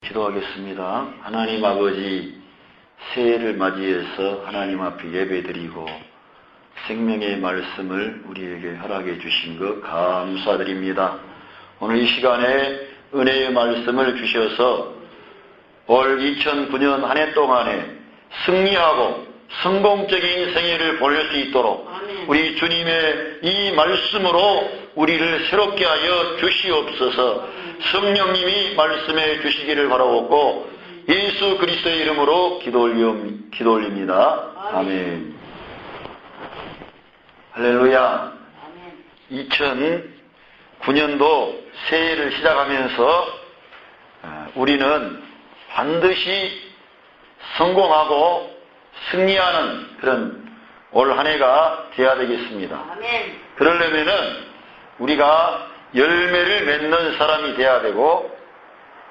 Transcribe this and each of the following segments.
기도하겠습니다. 하나님 아버지, 새해를 맞이해서 하나님 앞에 예배드리고 생명의 말씀을 우리에게 허락해 주신 것 감사드립니다. 오늘 이 시간에 은혜의 말씀을 주셔서 올 2009년 한 해 동안에 승리하고 성공적인 생애를 보낼 수 있도록 우리 주님의 이 말씀으로 우리를 새롭게 하여 주시옵소서. 성령님이 말씀해 주시기를 바라옵고 예수 그리스도의 이름으로 기도 올립니다. 아멘. 할렐루야. 2009년도 새해를 시작하면서 우리는 반드시 성공하고 승리하는 그런 올 한 해가 되어야 되겠습니다. 그러려면은 우리가 열매를 맺는 사람이 되어야 되고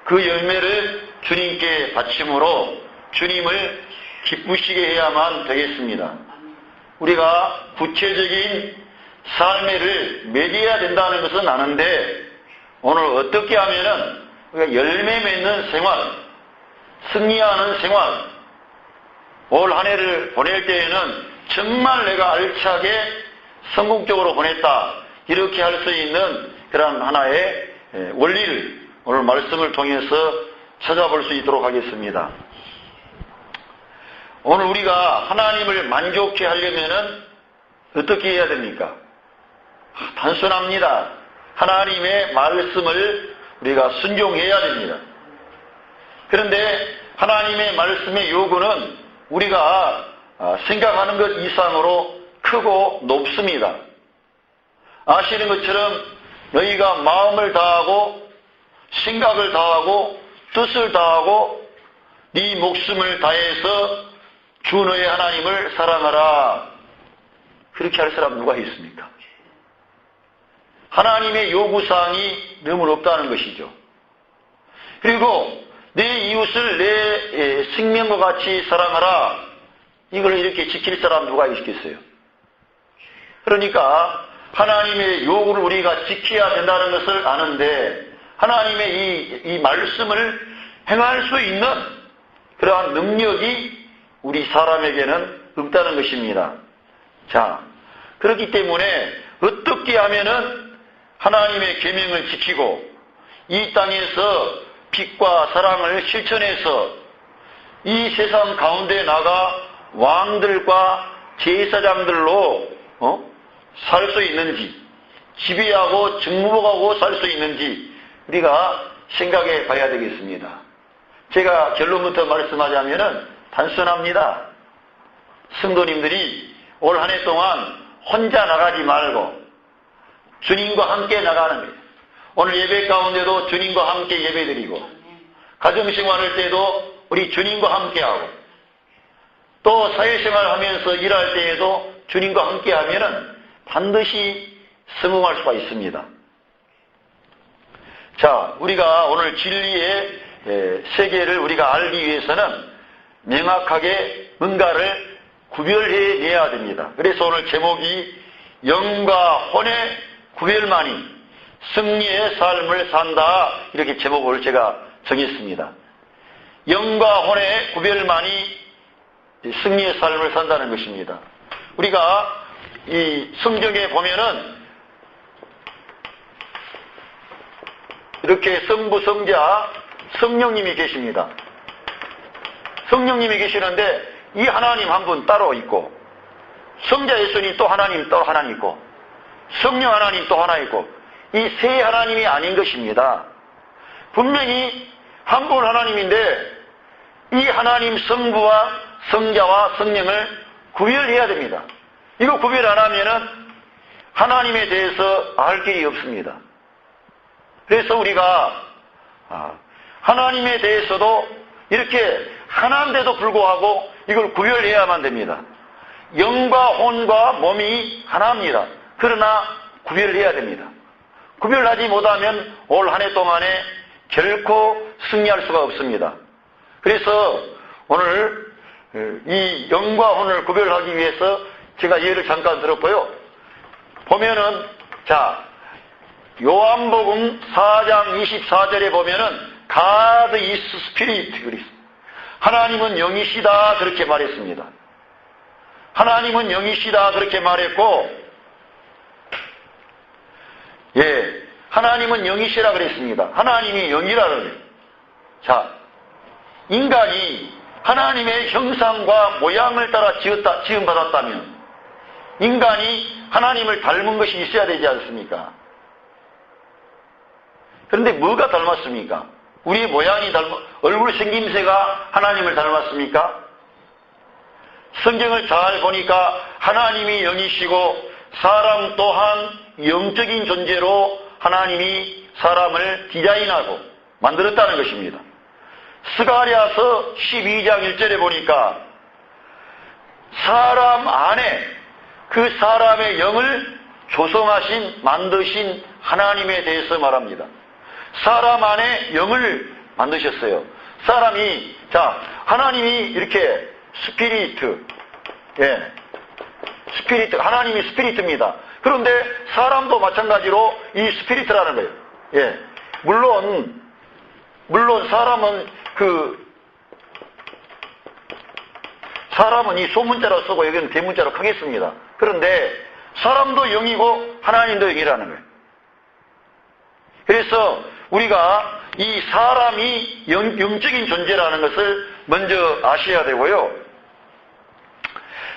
그 열매를 주님께 바침으로 주님을 기쁘시게 해야만 되겠습니다. 우리가 구체적인 삶을 맺어야 된다는 것은 아는데 오늘 어떻게 하면은 우리가 열매 맺는 생활, 승리하는 생활, 올 한 해를 보낼 때에는 정말 내가 알차게 성공적으로 보냈다 이렇게 할 수 있는 그런 하나의 원리를 오늘 말씀을 통해서 찾아볼 수 있도록 하겠습니다. 오늘 우리가 하나님을 만족해 하려면은 어떻게 해야 됩니까? 단순합니다. 하나님의 말씀을 우리가 순종해야 됩니다. 그런데 하나님의 말씀의 요구는 우리가 생각하는 것 이상으로 크고 높습니다. 아시는 것처럼 너희가 마음을 다하고 생각을 다하고 뜻을 다하고 네 목숨을 다해서 주 너의 하나님을 사랑하라. 그렇게 할 사람 누가 있습니까? 하나님의 요구사항이 너무 높다는 것이죠. 그리고 내 이웃을 내 생명과 같이 사랑하라. 이걸 이렇게 지킬 사람 누가 있겠어요? 그러니까 하나님의 요구를 우리가 지켜야 된다는 것을 아는데 하나님의 이 말씀을 행할 수 있는 그러한 능력이 우리 사람에게는 없다는 것입니다. 자, 그렇기 때문에 어떻게 하면은 하나님의 계명을 지키고 이 땅에서 빛과 사랑을 실천해서 이 세상 가운데 나가 왕들과 제사장들로 살 수 있는지, 지배하고 직무복하고 살 수 있는지 우리가 생각해 봐야 되겠습니다. 제가 결론부터 말씀하자면은 단순합니다. 성도님들이 올 한 해 동안 혼자 나가지 말고 주님과 함께 나가는 거예요. 오늘 예배 가운데도 주님과 함께 예배드리고 가정생활할 때도 우리 주님과 함께하고 또 사회생활 하면서 일할 때에도 주님과 함께하면은 반드시 성공할 수가 있습니다. 자, 우리가 오늘 진리의 세계를 우리가 알기 위해서는 명확하게 뭔가를 구별해내야 됩니다. 그래서 오늘 제목이 영과 혼의 구별만이 승리의 삶을 산다 이렇게 제목을 제가 정했습니다. 영과 혼의 구별만이 승리의 삶을 산다는 것입니다. 우리가 이 성경에 보면은 이렇게 성부, 성자, 성령님이 계십니다. 성령님이 계시는데 이 하나님 한 분 따로 있고 성자 예수님 또 하나님 또 하나 있고 성령 하나님 또 하나 있고 이 세 하나님이 아닌 것입니다. 분명히 한 분 하나님인데 이 하나님 성부와 성자와 성령을 구별해야 됩니다. 이거 구별 안 하면은 하나님에 대해서 알 길이 없습니다. 그래서 우리가 하나님에 대해서도 이렇게 하나인데도 불구하고 이걸 구별해야만 됩니다. 영과 혼과 몸이 하나입니다. 그러나 구별을 해야 됩니다. 구별하지 못하면 올 한 해 동안에 결코 승리할 수가 없습니다. 그래서 오늘 이 영과 혼을 구별하기 위해서 제가 예를 잠깐 들었고요. 보면은 자 요한복음 4장 24절에 보면은 God is Spirit 그랬습니다. 하나님은 영이시다 그렇게 말했습니다. 하나님은 영이시다 그렇게 말했고, 하나님은 영이시라 그랬습니다. 하나님이 영이라는 거예요. 자, 인간이 하나님의 형상과 모양을 따라 지음받았다면 인간이 하나님을 닮은 것이 있어야 되지 않습니까? 그런데 뭐가 닮았습니까? 우리의 모양이 얼굴 생김새가 하나님을 닮았습니까? 성경을 잘 보니까 하나님이 영이시고 사람 또한 영적인 존재로 하나님이 사람을 디자인하고 만들었다는 것입니다. 스가랴서 12장 1절에 보니까 사람 안에 그 사람의 영을 조성하신, 만드신 하나님에 대해서 말합니다. 사람 안에 영을 만드셨어요. 사람이, 하나님이 이렇게 스피리트, 스피리트, 하나님이 스피리트입니다. 그런데 사람도 마찬가지로 이 스피리트라는 거예요. 물론 사람은 이 소문자로 쓰고 여기는 대문자로 크겠습니다. 그런데 사람도 영이고 하나님도 영이라는 거예요. 그래서 우리가 이 사람이 영적인 존재라는 것을 먼저 아셔야 되고요.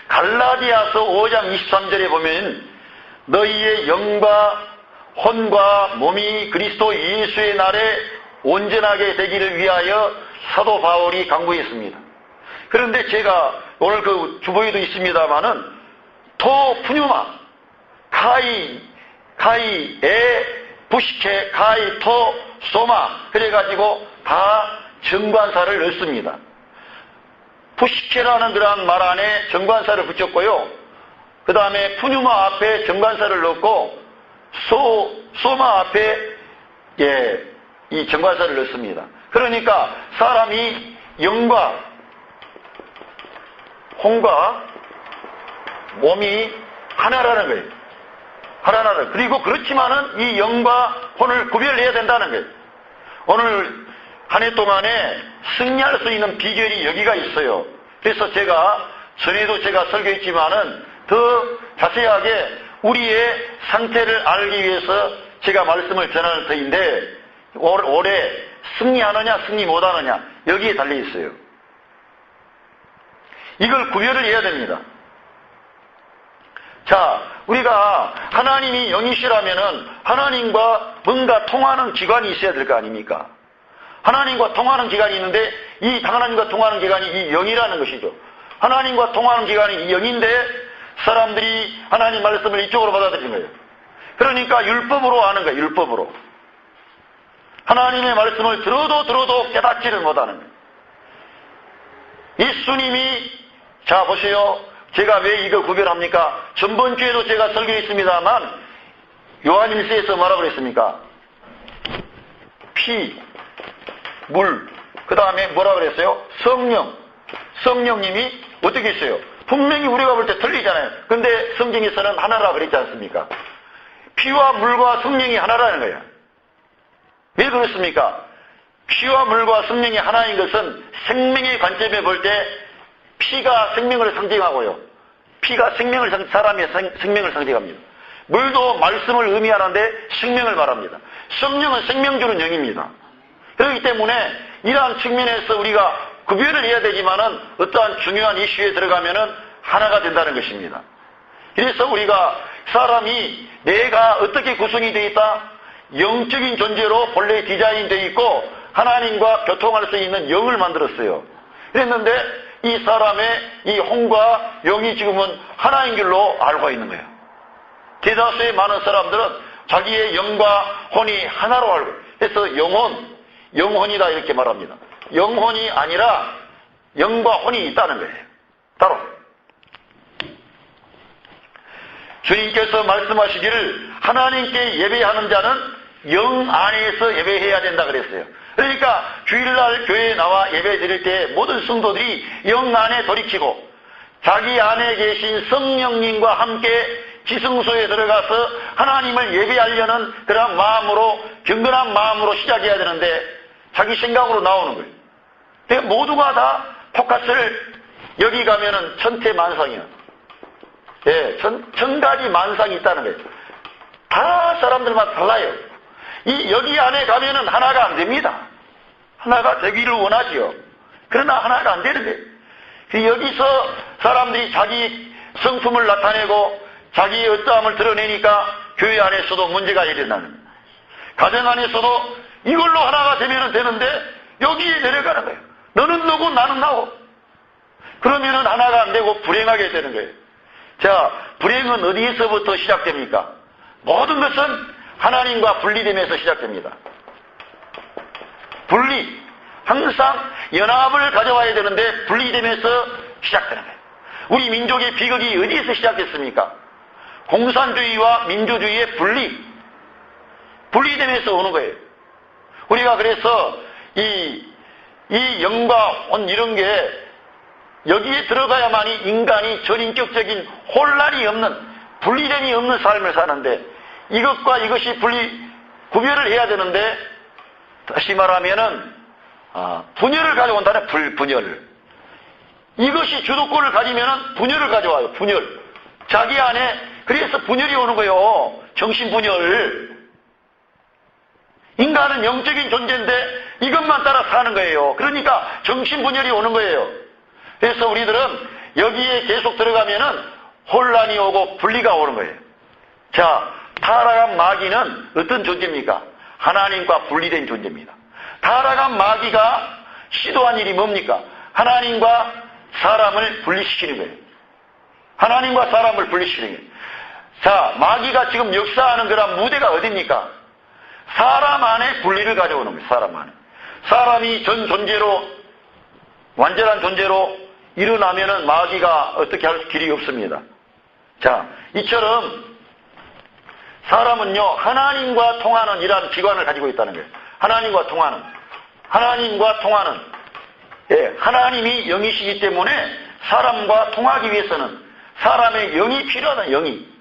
갈라디아서 5장 23절에 보면 너희의 영과 혼과 몸이 그리스도 예수의 날에 온전하게 되기를 위하여 사도 바울이 강구했습니다. 그런데 제가 오늘 그 주보에도 있습니다마는 토 푸뉴마 카이 에 부시케 카이 토 소마 그래가지고 다 정관사를 넣습니다. 부시케라는 그러한 말 안에 정관사를 붙였고요. 그 다음에 푸뉴마 앞에 정관사를 넣고 소마 앞에 이 정관사를 넣습니다. 그러니까 사람이 영과 혼과 몸이 하나라는 거예요. 하나라는. 그리고 그렇지만은 이 영과 혼을 구별해야 된다는 거예요. 오늘 한 해 동안에 승리할 수 있는 비결이 여기가 있어요. 그래서 전에도 제가 설교했지만은 더 자세하게 우리의 상태를 알기 위해서 제가 말씀을 전하는 터인데 올해 승리하느냐 승리 못하느냐 여기에 달려 있어요. 이걸 구별을 해야 됩니다. 자, 우리가 하나님이 영이시라면은 하나님과 뭔가 통하는 기관이 있어야 될 거 아닙니까? 하나님과 통하는 기관이 있는데 이 하나님과 통하는 기관이 이 영이라는 것이죠. 하나님과 통하는 기관이 이 영인데 사람들이 하나님 말씀을 이쪽으로 받아들이는 거예요. 그러니까 율법으로 아는 거예요. 율법으로. 하나님의 말씀을 들어도 깨닫지를 못하는 거예요. 예수님이 자 보세요. 제가 왜 이거 구별합니까? 전번 주에도 제가 설교했습니다만 요한일서에서 뭐라고 그랬습니까? 피, 물, 그 다음에 뭐라고 그랬어요? 성령님이 어떻게 했어요? 분명히 우리가 볼 때 틀리잖아요. 근데 성경에서는 하나라 그랬지 않습니까? 피와 물과 성령이 하나라는 거예요. 왜 그렇습니까? 피와 물과 성령이 하나인 것은 생명의 관점에 볼 때 피가 생명을 상징하고요. 피가 사람의 생명을 상징합니다. 물도 말씀을 의미하는데 생명을 말합니다. 성령은 생명 주는 영입니다. 그렇기 때문에 이러한 측면에서 우리가 구별을 해야 되지만은 어떠한 중요한 이슈에 들어가면은 하나가 된다는 것입니다. 그래서 우리가 사람이 내가 어떻게 구성이 되어 있다? 영적인 존재로 본래 디자인되어 있고 하나님과 교통할 수 있는 영을 만들었어요. 그랬는데 이 사람의 이 혼과 영이 지금은 하나인 줄로 알고 있는 거예요. 대다수의 많은 사람들은 자기의 영과 혼이 하나로 알고 그래서 영혼이다 이렇게 말합니다. 영혼이 아니라 영과 혼이 있다는 거예요. 따로 주님께서 말씀하시기를 하나님께 예배하는 자는 영 안에서 예배해야 된다 그랬어요. 그러니까 주일날 교회에 나와 예배 드릴 때 모든 성도들이 영 안에 돌이키고 자기 안에 계신 성령님과 함께 지성소에 들어가서 하나님을 예배하려는 그런 마음으로 경건한 마음으로 시작해야 되는데 자기 생각으로 나오는 거예요. 근데 모두가 다 포커스를 여기 가면은 천태만상이야. 예, 천 가지 만상이 있다는 거예요. 다 사람들마다 달라요. 여기 안에 가면은 하나가 안 됩니다. 하나가 되기를 원하지요. 그러나 하나가 안 되는 거예요. 여기서 사람들이 자기 성품을 나타내고 자기의 어떠함을 드러내니까 교회 안에서도 문제가 일어나는 거예요. 가정 안에서도 이걸로 하나가 되면 되는데 여기에 내려가는 거예요. 너는 너고 나는 나고. 그러면은 하나가 안 되고 불행하게 되는 거예요. 자, 불행은 어디에서부터 시작됩니까? 모든 것은 하나님과 분리됨에서 시작됩니다. 분리. 항상 연합을 가져와야 되는데 분리됨에서 시작되는 거예요. 우리 민족의 비극이 어디에서 시작됐습니까? 공산주의와 민주주의의 분리됨에서 오는 거예요. 우리가 그래서 이 영과 온 이런 게 여기에 들어가야만이 인간이 전인격적인 혼란이 없는, 분리됨이 없는 삶을 사는데, 이것과 이것이 구별을 해야 되는데, 다시 말하면은 분열을 가져온다는 분열을. 이것이 주도권을 가지면은 분열을 가져와요. 분열. 자기 안에 그래서 분열이 오는 거예요. 정신분열. 인간은 영적인 존재인데 이것만 따라 사는 거예요. 그러니까 정신분열이 오는 거예요. 그래서 우리들은 여기에 계속 들어가면은 혼란이 오고 분리가 오는 거예요. 자, 타락한 마귀는 어떤 존재입니까? 하나님과 분리된 존재입니다. 타락한 마귀가 시도한 일이 뭡니까? 하나님과 사람을 분리시키는 거예요. 하나님과 사람을 분리시키는 거예요. 자, 마귀가 지금 역사하는 그런 무대가 어디입니까? 사람 안에 분리를 가져오는 거예요. 사람 안에. 사람이 전 존재로, 완전한 존재로 일어나면은 마귀가 어떻게 할 길이 없습니다. 자, 이처럼 사람은요, 하나님과 통하는 이러한 기관을 가지고 있다는 거예요. 하나님과 통하는. 예, 하나님이 영이시기 때문에 사람과 통하기 위해서는 사람의 영이 필요하다, 영이.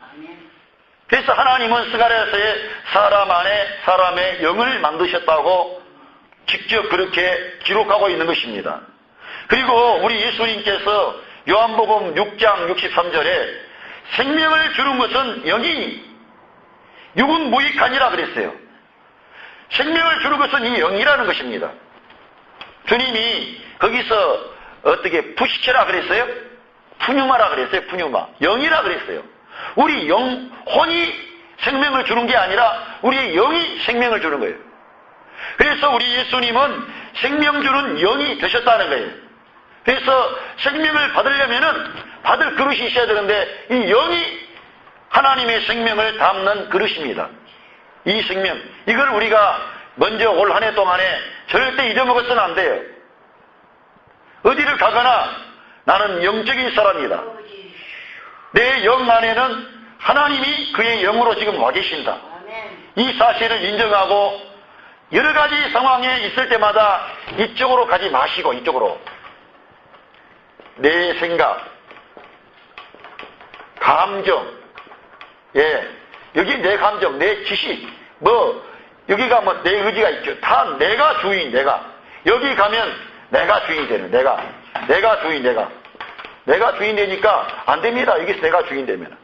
그래서 하나님은 스가랴서에 사람 안에 사람의 영을 만드셨다고 직접 그렇게 기록하고 있는 것입니다. 그리고 우리 예수님께서 요한복음 6장 63절에 생명을 주는 것은 영이니 육은 무익하니라 그랬어요. 생명을 주는 것은 이 영이라는 것입니다. 주님이 거기서 어떻게 푸시케라 그랬어요? 푸뉴마라 그랬어요. 푸뉴마. 영이라 그랬어요. 우리 혼이 생명을 주는 게 아니라 우리의 영이 생명을 주는 거예요. 그래서 우리 예수님은 생명 주는 영이 되셨다는 거예요. 그래서 생명을 받으려면은 받을 그릇이 있어야 되는데 이 영이 하나님의 생명을 담는 그릇입니다. 이 생명, 이걸 우리가 먼저 올 한 해 동안에 절대 잊어먹어서는 안 돼요. 어디를 가거나 나는 영적인 사람이다. 내 영 안에는 하나님이 그의 영으로 지금 와 계신다. 이 사실을 인정하고 여러 가지 상황에 있을 때마다 이쪽으로 가지 마시고 이쪽으로 내 생각, 감정, 예, 여기 내 감정, 내 지식, 여기가 내 의지가 있죠. 다 내가 주인, 내가. 여기 가면 내가 주인이 되는, 내가 주인 되니까 안 됩니다. 여기서 내가 주인 되면.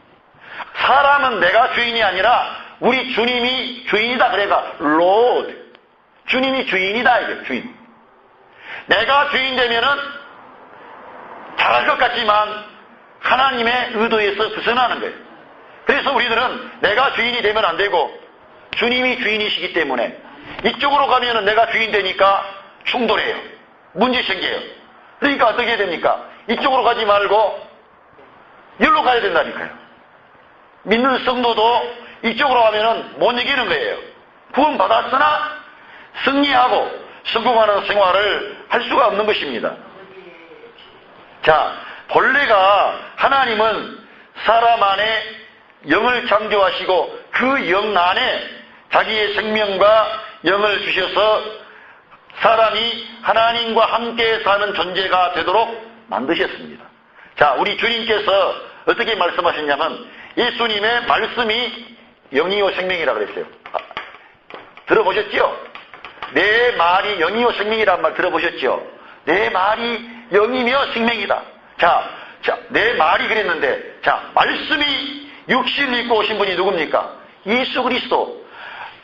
사람은 내가 주인이 아니라 우리 주님이 주인이다. 그래가 Lord. 주님이 주인이다. 이게 주인. 내가 주인 되면은 잘할 것 같지만 하나님의 의도에서 벗어나는 거예요. 그래서 우리들은 내가 주인이 되면 안 되고 주님이 주인이시기 때문에 이쪽으로 가면은 내가 주인 되니까 충돌해요. 문제 생겨요. 그러니까 어떻게 됩니까? 이쪽으로 가지 말고 여기로 가야 된다니까요. 믿는 성도도 이쪽으로 가면은 못 이기는 거예요. 구원 받았으나 승리하고 성공하는 생활을 할 수가 없는 것입니다. 자, 본래가 하나님은 사람 안에 영을 창조하시고 그 영 안에 자기의 생명과 영을 주셔서 사람이 하나님과 함께 사는 존재가 되도록 만드셨습니다. 자, 우리 주님께서 어떻게 말씀하셨냐면 예수님의 말씀이 영이요 생명이라 그랬어요. 들어보셨죠? 내 말이 영이요 생명이란 말 들어보셨죠? 내 말이 영이며 생명이다. 자, 내 말이 그랬는데, 자, 말씀이 육신을 입고 오신 분이 누굽니까? 예수 그리스도.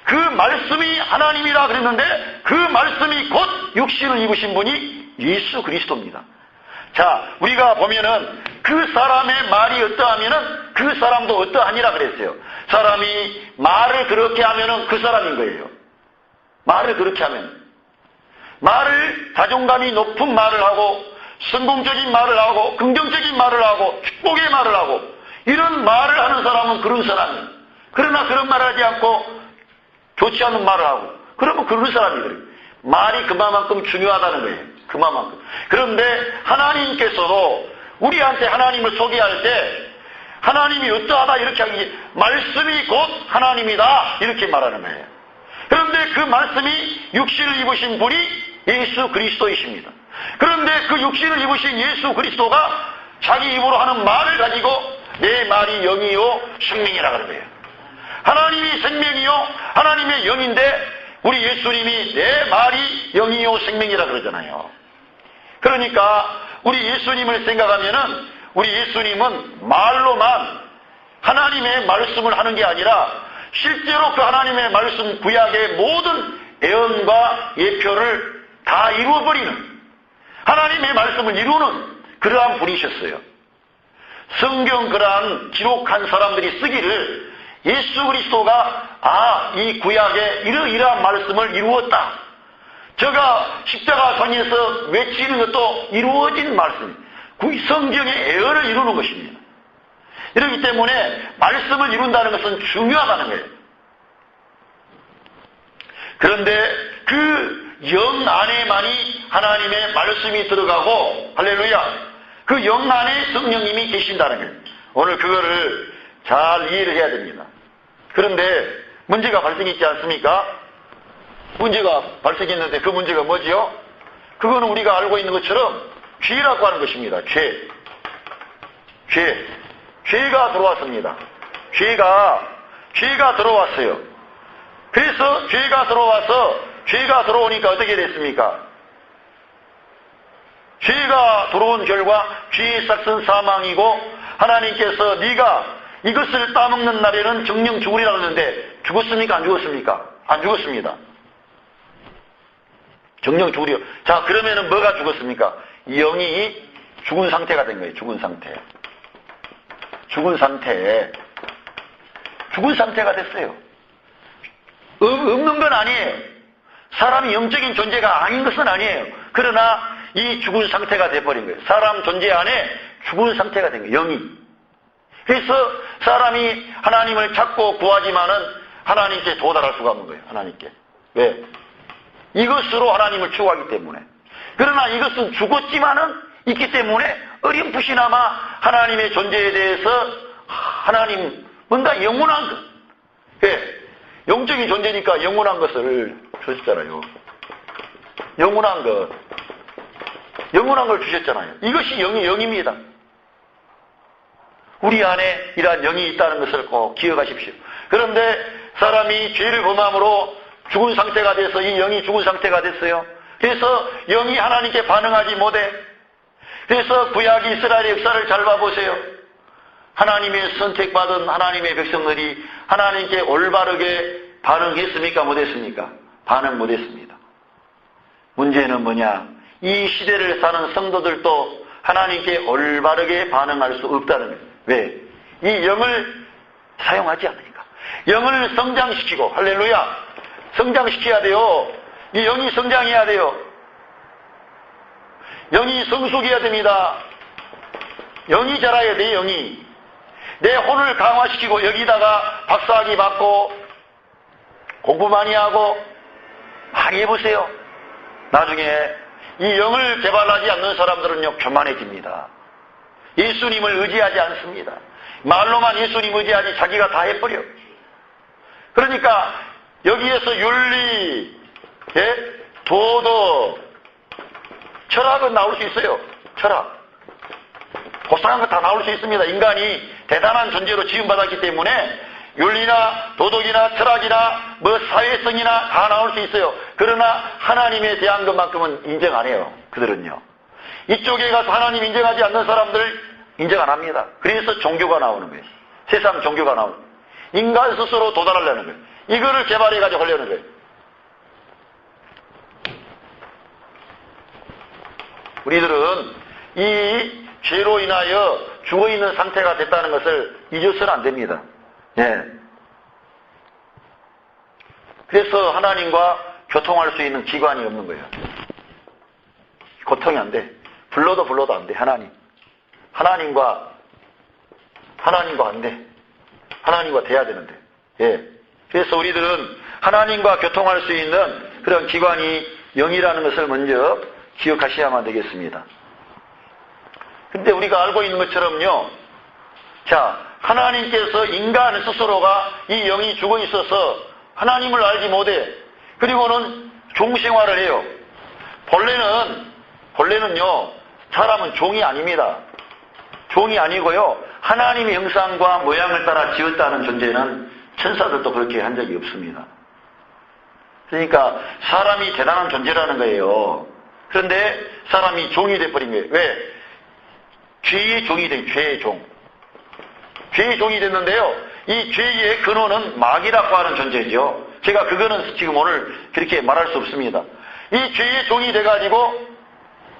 그 말씀이 하나님이라 그랬는데, 그 말씀이 곧 육신을 입으신 분이 예수 그리스도입니다. 자, 우리가 보면은 그 사람의 말이 어떠하면은 그 사람도 어떠하니라 그랬어요. 사람이 말을 그렇게 하면은 그 사람인 거예요. 말을 그렇게 하면. 말을 자존감이 높은 말을 하고 성공적인 말을 하고 긍정적인 말을 하고 축복의 말을 하고 이런 말을 하는 사람은 그런 사람이에요. 그러나 그런 말을 하지 않고 좋지 않은 말을 하고 그러면 그런 사람이더래요. 말이 그만큼 중요하다는 거예요. 그만큼. 그런데 하나님께서도 우리한테 하나님을 소개할 때 하나님이 어떠하다 이렇게 하기 말씀이 곧 하나님이다 이렇게 말하는 거예요. 그런데 그 말씀이 육신을 입으신 분이 예수 그리스도이십니다. 그런데 그 육신을 입으신 예수 그리스도가 자기 입으로 하는 말을 가지고 내 말이 영이요 생명이라 그런 거예요. 하나님이 생명이요 하나님의 영인데 우리 예수님이 내 말이 영이요 생명이라 그러잖아요. 그러니까 우리 예수님을 생각하면은 우리 예수님은 말로만 하나님의 말씀을 하는 게 아니라 실제로 그 하나님의 말씀 구약의 모든 예언과 예표를 다 이루어버리는 하나님의 말씀을 이루는 그러한 분이셨어요. 성경 그러한 기록한 사람들이 쓰기를 예수 그리스도가 이 구약에 이러이러한 말씀을 이루었다. 저가 십자가상에서 외치는 것도 이루어진 말씀, 성경의 예언을 이루는 것입니다. 이렇기 때문에 말씀을 이룬다는 것은 중요하다는 거예요. 그런데 그 영 안에만이 하나님의 말씀이 들어가고 할렐루야 그 영 안에 성령님이 계신다는 거예요. 오늘 그거를 잘 이해를 해야 됩니다. 그런데 문제가 발생했지 않습니까? 문제가 발생했는데 그 문제가 뭐지요? 그거는 우리가 알고 있는 것처럼 죄라고 하는 것입니다. 죄가 들어왔습니다. 죄가 들어왔어요. 그래서 죄가 들어오니까 어떻게 됐습니까? 죄가 들어온 결과 죄의 삭은 사망이고 하나님께서 네가 이것을 따먹는 날에는 정령 죽으리라 하는데 죽었습니까? 안 죽었습니까? 안 죽었습니다. 정령 죽으리요. 자, 그러면은 뭐가 죽었습니까? 영이 죽은 상태가 된 거예요. 죽은 상태가 됐어요. 없는 건 아니에요. 사람이 영적인 존재가 아닌 것은 아니에요. 그러나 이 죽은 상태가 돼버린 거예요. 사람 존재 안에 죽은 상태가 된 거예요. 영이. 그래서 사람이 하나님을 찾고 구하지만은 하나님께 도달할 수가 없는 거예요. 하나님께. 왜? 이것으로 하나님을 추구하기 때문에. 그러나 이것은 죽었지만은 있기 때문에 어렴풋이나마 하나님의 존재에 대해서 하나님 뭔가 영원한 것. 예. 영적인 존재니까 영원한 것을 주셨잖아요. 영원한 걸 주셨잖아요. 이것이 영입니다. 우리 안에 이러한 영이 있다는 것을 꼭 기억하십시오. 그런데 사람이 죄를 범함으로 죽은 상태가 돼서 이 영이 죽은 상태가 됐어요. 그래서 영이 하나님께 반응하지 못해. 그래서 구약 이스라엘의 역사를 잘 봐보세요. 하나님의 선택받은 하나님의 백성들이 하나님께 올바르게 반응했습니까? 못했습니까? 반응 못했습니다. 문제는 뭐냐? 이 시대를 사는 성도들도 하나님께 올바르게 반응할 수 없다는 거예요. 왜? 이 영을 사용하지 않으니까. 영을 성장시키고, 할렐루야! 성장시켜야 돼요. 이 영이 성장해야 돼요. 영이 성숙해야 됩니다. 영이 자라야 돼, 영이. 내 혼을 강화시키고 여기다가 박사학위 받고 공부 많이 하고 많이 해보세요. 나중에 이 영을 개발하지 않는 사람들은요, 교만해집니다. 예수님을 의지하지 않습니다. 말로만 예수님 의지하지 자기가 다 해버려. 그러니까 여기에서 윤리, 도덕, 철학은 나올 수 있어요. 철학. 고상한 거 다 나올 수 있습니다. 인간이 대단한 존재로 지음받았기 때문에 윤리나 도덕이나 철학이나 뭐 사회성이나 다 나올 수 있어요. 그러나 하나님에 대한 것만큼은 인정 안 해요. 그들은요. 이쪽에 가서 하나님 인정하지 않는 사람들 인정 안 합니다. 그래서 종교가 나오는 거예요. 세상 종교가 나오는 거예요. 인간 스스로 도달하려는 거예요. 이거를 개발해가지고 하려는 거예요. 우리들은 이 죄로 인하여 죽어있는 상태가 됐다는 것을 잊어서는 안 됩니다. 예. 그래서 하나님과 교통할 수 있는 기관이 없는 거예요. 고통이 안 돼. 불러도 안 돼. 하나님과 안 돼. 하나님과 돼야 되는데. 예. 그래서 우리들은 하나님과 교통할 수 있는 그런 기관이 영이라는 것을 먼저 기억하셔야만 되겠습니다. 근데 우리가 알고 있는 것처럼요. 자, 하나님께서 인간 스스로가 이 영이 죽어 있어서 하나님을 알지 못해. 그리고는 종생활을 해요. 본래는요, 사람은 종이 아닙니다. 종이 아니고요, 하나님의 형상과 모양을 따라 지었다는 존재는 천사들도 그렇게 한 적이 없습니다. 그러니까 사람이 대단한 존재라는 거예요. 그런데 사람이 종이 돼버린 거예요. 왜? 죄의 종이 된 죄의 종. 죄의 종이 됐는데요. 이 죄의 근원은 마귀라고 하는 존재죠. 제가 그거는 지금 오늘 그렇게 말할 수 없습니다. 이 죄의 종이 돼가지고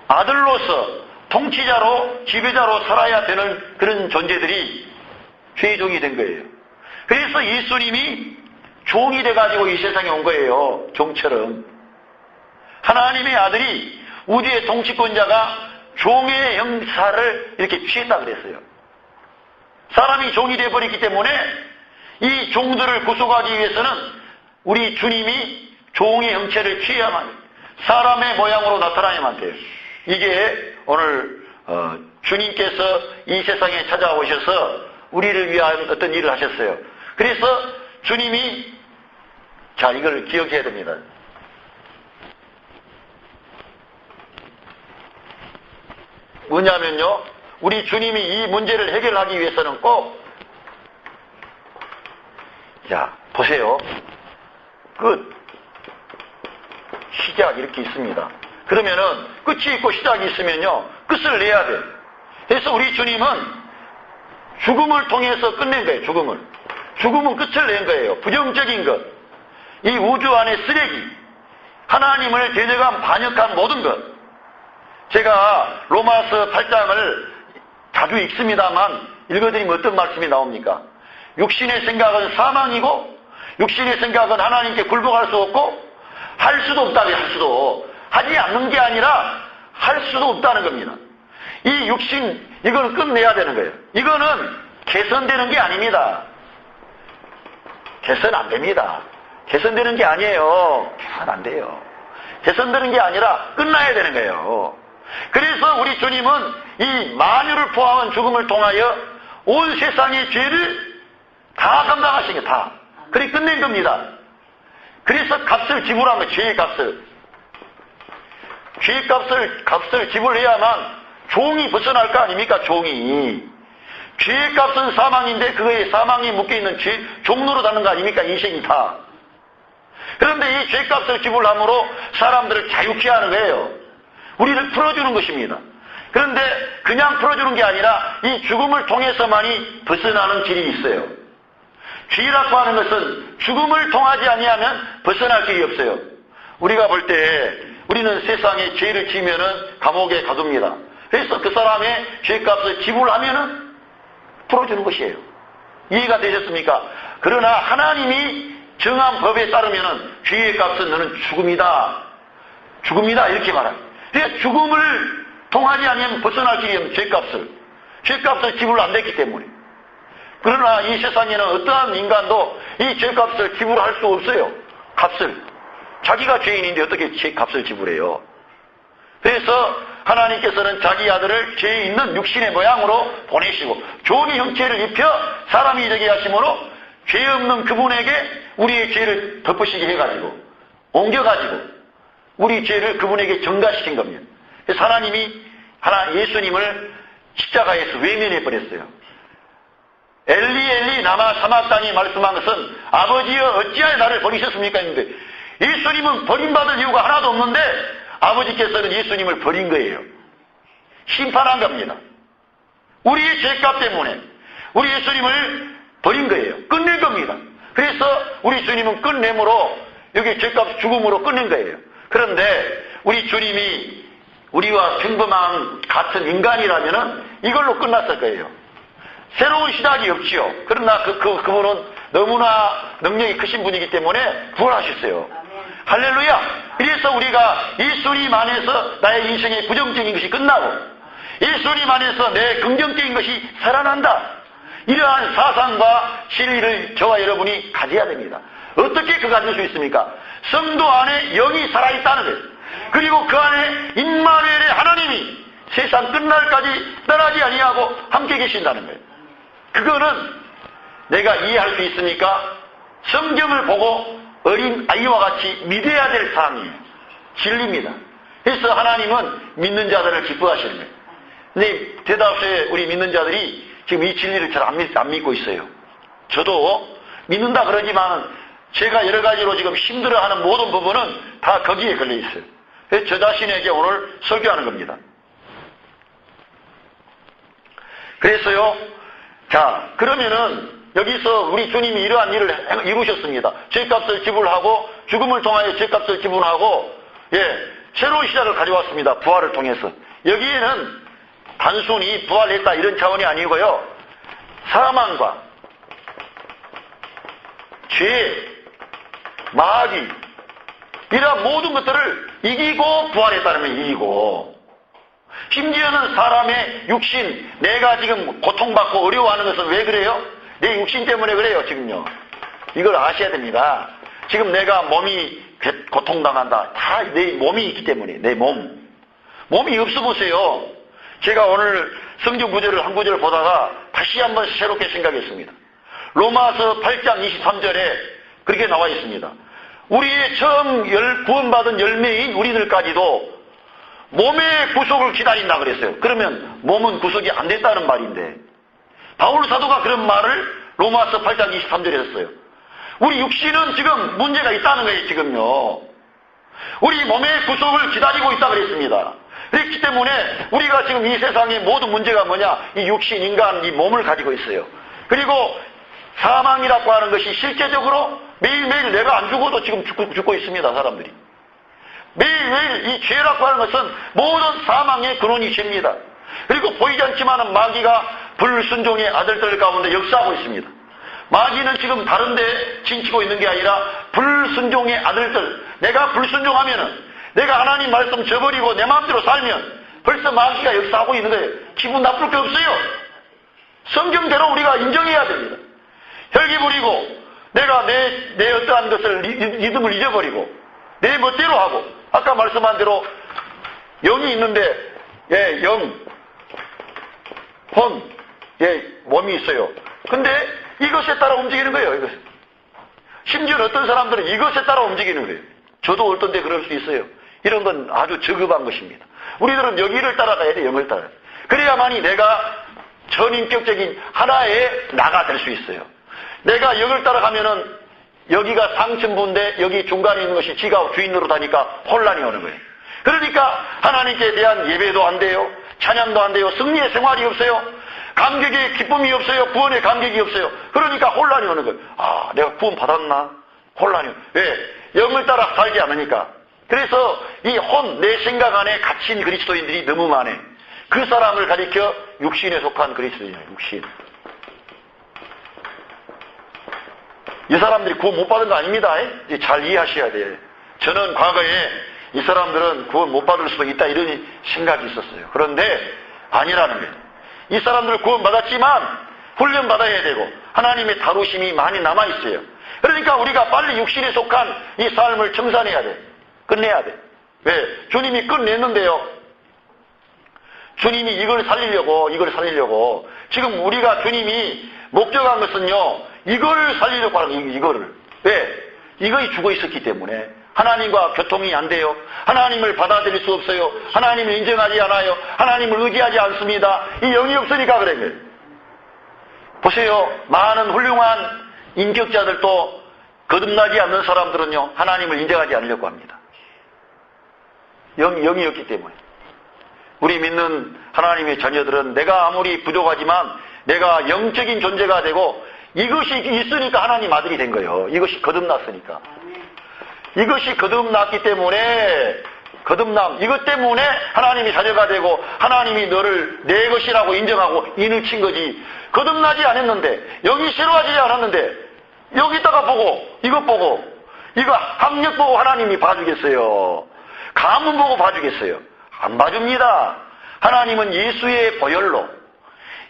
아들로서 통치자로 지배자로 살아야 되는 그런 존재들이 죄의 종이 된 거예요. 그래서 예수님이 종이 돼가지고 이 세상에 온 거예요. 종처럼. 하나님의 아들이 우주의 통치권자가 종의 형사를 이렇게 취했다 그랬어요. 사람이 종이 되어버렸기 때문에 이 종들을 구속하기 위해서는 우리 주님이 종의 형체를 취해야만, 사람의 모양으로 나타나야만 돼요. 이게 오늘 주님께서 이 세상에 찾아오셔서 우리를 위한 어떤 일을 하셨어요. 그래서 주님이, 자, 이걸 기억해야 됩니다. 뭐냐면요, 우리 주님이 이 문제를 해결하기 위해서는 꼭, 자, 보세요. 시작 이렇게 있습니다. 그러면은 끝이 있고 시작이 있으면요, 끝을 내야 돼. 그래서 우리 주님은 죽음을 통해서 끝낸 거예요. 죽음은 끝을 낸 거예요. 부정적인 것, 이 우주 안의 쓰레기, 하나님을 대적한 반역한 모든 것. 제가 로마서 8장을 자주 읽습니다만 읽어드리면 어떤 말씀이 나옵니까? 육신의 생각은 사망이고 육신의 생각은 하나님께 굴복할 수 없고 할 수도 없다고요. 하지 않는 게 아니라 할 수도 없다는 겁니다. 이 육신, 이거는 끝내야 되는 거예요. 이거는 개선되는 게 아닙니다. 개선 안 됩니다. 개선되는 게 아니에요. 개선 안 돼요. 개선되는 게 아니라 끝나야 되는 거예요. 그래서 우리 주님은 이 만유를 포함한 죽음을 통하여 온 세상의 죄를 다 감당하신 게 다. 그래 끝낸 겁니다. 그래서 값을 지불한 거예요. 죄의 값을. 죄의 값을 지불해야만 종이 벗어날 거 아닙니까? 종이. 죄의 값은 사망인데 그거에 사망이 묶여있는 종로로 다는 거 아닙니까? 인생이 다. 그런데 이 죄값을 지불함으로 사람들을 자유케 하는 거예요. 우리를 풀어주는 것입니다. 그런데 그냥 풀어주는 게 아니라 이 죽음을 통해서만이 벗어나는 길이 있어요. 죄라고 하는 것은 죽음을 통하지 아니하면 벗어날 길이 없어요. 우리가 볼 때 우리는 세상에 죄를 지으면은 감옥에 가둡니다. 그래서 그 사람의 죄값을 지불하면은 풀어주는 것이에요. 이해가 되셨습니까? 그러나 하나님이 정한 법에 따르면은 죄의 값은 너는 죽음이다. 이렇게 말합니다. 그래서 죽음을 통하지 않으면 벗어날 길이 없는 죄값을 지불 안 됐기 때문에. 그러나 이 세상에는 어떠한 인간도 이 죄값을 지불할 수 없어요. 자기가 죄인인데 어떻게 죄값을 지불해요? 그래서 하나님께서는 자기 아들을 죄 있는 육신의 모양으로 보내시고 종의 형체를 입혀 사람이 되게 하심으로 죄 없는 그분에게 우리의 죄를 덮으시게 해가지고 옮겨가지고 우리 죄를 그분에게 전가시킨 겁니다. 그래서 하나님이 예수님을 십자가에서 외면해버렸어요. 엘리 엘리 나마 사막단이 말씀한 것은 아버지여 어찌하여 나를 버리셨습니까? 했는데 예수님은 버림받을 이유가 하나도 없는데 아버지께서는 예수님을 버린 거예요. 심판한 겁니다. 우리의 죄값 때문에 우리 예수님을 버린 거예요. 끝낼 겁니다. 그래서 우리 주님은 끝내므로 여기 죄값 죽음으로 끝낸 거예요. 그런데 우리 주님이 우리와 평범한 같은 인간이라면은 이걸로 끝났을 거예요. 새로운 시작이 없지요. 그러나 그분은 너무나 능력이 크신 분이기 때문에 구원하셨어요. 할렐루야! 이래서 우리가 예수님 안에서 나의 인생의 부정적인 것이 끝나고 예수님 안에서 내 긍정적인 것이 살아난다. 이러한 사상과 진리를 저와 여러분이 가져야 됩니다. 어떻게 그거 가질 수 있습니까? 성도 안에 영이 살아있다는 거예요. 그리고 그 안에 임마누엘의 하나님이 세상 끝날까지 떠나지 아니하고 함께 계신다는 거예요. 그거는 내가 이해할 수 있으니까 성경을 보고 어린 아이와 같이 믿어야 될 사람이에요. 진리입니다. 그래서 하나님은 믿는 자들을 기뻐하시는 거예요. 근데 대다수의 우리 믿는 자들이 지금 이 진리를 잘 안 믿고 있어요. 저도 믿는다 그러지만 제가 여러 가지로 지금 힘들어하는 모든 부분은 다 거기에 걸려 있어요. 그래서 저 자신에게 오늘 설교하는 겁니다. 그래서요, 자, 그러면은 여기서 우리 주님이 이러한 일을 이루셨습니다. 죄값을 지불하고 죽음을 통하여 죄값을 지불하고 새로운 시작을 가져왔습니다. 부활을 통해서. 여기에는 단순히 부활했다 이런 차원이 아니고요. 사망과 죄, 마귀 이런 모든 것들을 이기고 부활했다는 걸 이기고 심지어는 사람의 육신, 내가 지금 고통받고 어려워하는 것은 왜 그래요? 내 육신 때문에 그래요, 지금요. 이걸 아셔야 됩니다. 지금 내가 몸이 고통당한다. 다 내 몸이 있기 때문에, 내 몸. 몸이 없어보세요. 제가 오늘 성경 구절을 한 구절을 보다가 다시 한번 새롭게 생각했습니다. 로마서 8장 23절에 그렇게 나와 있습니다. 우리의 처음 구원받은 열매인 우리들까지도 몸의 구속을 기다린다 그랬어요. 그러면 몸은 구속이 안 됐다는 말인데 바울 사도가 그런 말을 로마서 8장 23절에 했어요. 우리 육신은 지금 문제가 있다는 거예요. 지금요. 우리 몸의 구속을 기다리고 있다 그랬습니다. 그렇기 때문에 우리가 지금 이 세상의 모든 문제가 뭐냐? 이 육신, 인간, 이 몸을 가지고 있어요. 그리고 사망이라고 하는 것이 실제적으로 매일매일 내가 안 죽어도 지금 죽고 있습니다. 사람들이. 매일매일 이 죄라고 하는 것은 모든 사망의 근원이 죄입니다. 그리고 보이지 않지만은 마귀가 불순종의 아들들 가운데 역사하고 있습니다. 마귀는 지금 다른 데 진치고 있는 게 아니라 불순종의 아들들, 내가 불순종하면은 내가 하나님 말씀 저버리고 내 마음대로 살면 벌써 마귀가 역사하고 있는 거예요. 기분 나쁠 게 없어요. 성경대로 우리가 인정해야 됩니다. 혈기 부리고 내가 내 어떠한 것을 리듬을 잊어버리고 내 멋대로 하고 아까 말씀한 대로 영이 있는데 영, 혼, 몸이 있어요. 근데 이것에 따라 움직이는 거예요. 이것. 심지어 어떤 사람들은 이것에 따라 움직이는 거예요. 저도 어떤 때 그럴 수 있어요. 이런 건 아주 저급한 것입니다. 우리들은 여기를 따라가야 돼, 영을 따라가야 돼. 그래야만이 내가 전인격적인 하나의 나가 될 수 있어요. 내가 영을 따라가면은 여기가 상층부인데 여기 중간에 있는 것이 지가 주인으로 다니까 혼란이 오는 거예요. 그러니까 하나님께 대한 예배도 안 돼요. 찬양도 안 돼요. 승리의 생활이 없어요. 감격의 기쁨이 없어요. 구원의 감격이 없어요. 그러니까 혼란이 오는 거예요. 아, 내가 구원 받았나? 혼란이. 왜? 영을 따라 살지 않으니까. 그래서 이 내 생각 안에 갇힌 그리스도인들이 너무 많아. 그 사람을 가리켜 육신에 속한 그리스도인이에요. 육신. 이 사람들이 구원 못 받은 거 아닙니다. 잘 이해하셔야 돼요. 저는 과거에 이 사람들은 구원 못 받을 수도 있다 이런 생각이 있었어요. 그런데 아니라는 거예요. 이 사람들 구원 받았지만 훈련 받아야 되고 하나님의 다루심이 많이 남아있어요. 그러니까 우리가 빨리 육신에 속한 이 삶을 청산해야 돼. 끝내야 돼. 왜? 주님이 끝냈는데요. 주님이 이걸 살리려고 지금 우리가 주님이 목적한 것은요, 이걸 살리려고 하는 거예요. 이거를. 왜? 이거이 죽어 있었기 때문에 하나님과 교통이 안 돼요. 하나님을 받아들일 수 없어요. 하나님을 인정하지 않아요. 하나님을 의지하지 않습니다. 이 영이 없으니까 그래. 보세요. 많은 훌륭한 인격자들도 거듭나지 않는 사람들은요, 하나님을 인정하지 않으려고 합니다. 영이었기 때문에. 우리 믿는 하나님의 자녀들은 내가 아무리 부족하지만 내가 영적인 존재가 되고 이것이 있으니까 하나님 아들이 된 거예요. 이것이 거듭났으니까. 이것이 거듭났기 때문에 이것 때문에 하나님이 자녀가 되고 하나님이 너를 내 것이라고 인정하고 인을 친 거지. 거듭나지 않았는데, 영이 싫어하지 않았는데 여기다가 보고 이것 보고 이거 학력 보고 하나님이 봐주겠어요? 가문 보고 봐주겠어요? 안 봐줍니다. 하나님은 예수의 보혈로,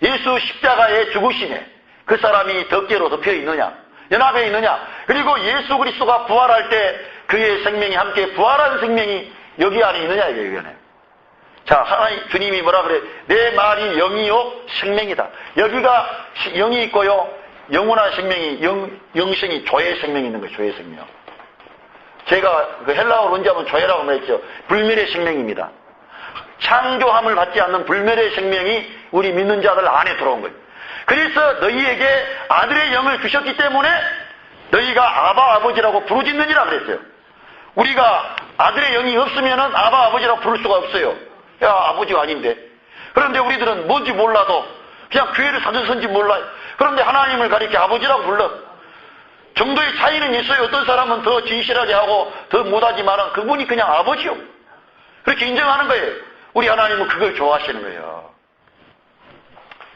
예수 십자가의 죽으심에 그 사람이 덮개로 덮여 있느냐, 연합해 있느냐, 그리고 예수 그리스도가 부활할 때 그의 생명이 함께 부활한 생명이 여기 안에 있느냐 이거예요. 자, 하나님 주님이 뭐라 그래? 내 말이 영이요 생명이다. 여기가 영이 있고요, 영원한 생명이 영생이 조의 생명이 있는 거예요. 조의 생명. 제가 그 헬라어로 언제하면 조회라고 말했죠. 불멸의 생명입니다. 창조함을 받지 않는 불멸의 생명이 우리 믿는 자들 안에 들어온 거예요. 그래서 너희에게 아들의 영을 주셨기 때문에 너희가 아바 아버지라고 부르짖느니라 그랬어요. 우리가 아들의 영이 없으면은 아바 아버지라고 부를 수가 없어요. 야, 아버지가 아닌데. 그런데 우리들은 뭔지 몰라도 그냥 교회를 다녔는지 몰라요. 그런데 하나님을 가리켜 아버지라고 불러. 정도의 차이는 있어요. 어떤 사람은 더 진실하게 하고 더 못하지만 그분이 그냥 아버지요. 그렇게 인정하는 거예요. 우리 하나님은 그걸 좋아하시는 거예요.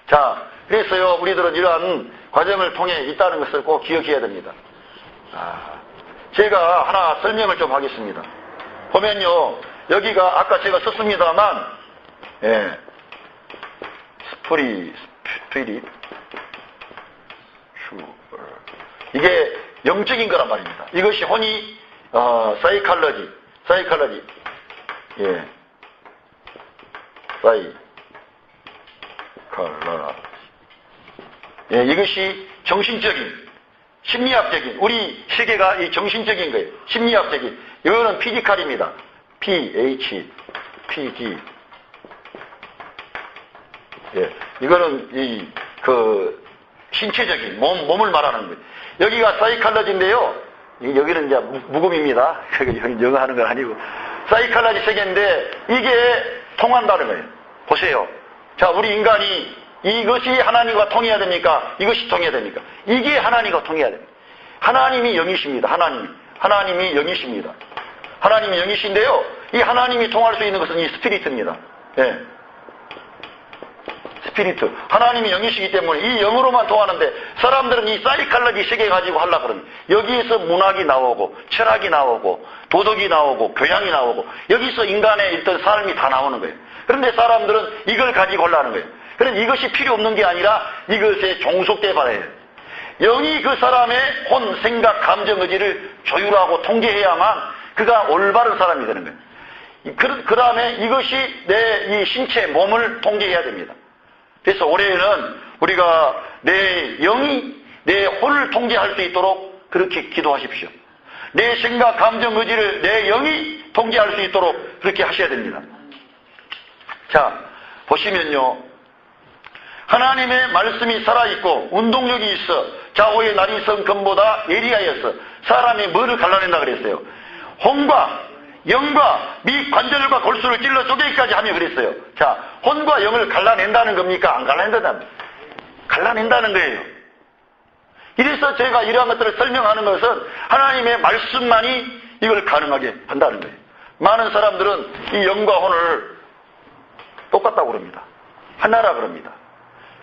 자, 그래서요, 우리들은 이러한 과정을 통해 있다는 것을 꼭 기억해야 됩니다. 제가 하나 설명을 좀 하겠습니다. 보면요, 여기가 아까 제가 썼습니다만, 스피릿, 이게 영적인 거란 말입니다. 이것이 혼이 사이칼러지, 예, 사이칼러지, 예, 이것이 정신적인, 심리학적인, 우리 세계가 이 정신적인 거예요. 심리학적인. 이거는 피지컬입니다. PG. 예, 이거는 신체적인 몸을 말하는 거예요. 여기가 사이칼러지인데요. 여기는 이제 묵음입니다. 영어 하는 건 아니고. 사이칼러지 세계인데 이게 통한다는 거예요. 보세요. 자, 우리 인간이 이것이 하나님과 통해야 됩니까? 이것이 통해야 됩니까? 이게 하나님과 통해야 됩니다. 하나님이 영이십니다. 하나님이 영이십니다. 하나님이 영이신데요. 이 하나님이 통할 수 있는 것은 이 스피리트입니다. 예. 스피리트. 하나님이 영이시기 때문에 이 영으로만 통하는데 사람들은 이 사이칼러지 세계 가지고 하려고 그러는 여기에서 문학이 나오고 철학이 나오고 도덕이 나오고 교양이 나오고 여기서 인간의 어떤 삶이 다 나오는 거예요. 그런데 사람들은 이걸 가지고 하려는 거예요. 그럼 이것이 필요 없는 게 아니라 이것에 종속돼 봐야 해요. 영이 그 사람의 혼, 생각, 감정, 의지를 조율하고 통제해야만 그가 올바른 사람이 되는 거예요. 그 다음에 이것이 내 이 신체, 몸을 통제해야 됩니다. 그래서 올해는 우리가 내 영이 내 혼을 통제할 수 있도록 그렇게 기도하십시오. 내 생각, 감정, 의지를 내 영이 통제할 수 있도록 그렇게 하셔야 됩니다. 자, 보시면요. 하나님의 말씀이 살아있고 운동력이 있어 좌우의 날이 선 검보다 예리하여서 사람이 뭐를 갈라낸다 그랬어요? 혼과 영과 미 관절과 골수를 찔러 쪼개기까지 하며 그랬어요. 자, 혼과 영을 갈라낸다는 겁니까? 안 갈라낸다는 겁니까? 갈라낸다는 거예요. 이래서 제가 이러한 것들을 설명하는 것은 하나님의 말씀만이 이걸 가능하게 한다는 거예요. 많은 사람들은 이 영과 혼을 똑같다고 그럽니다. 하나라 그럽니다.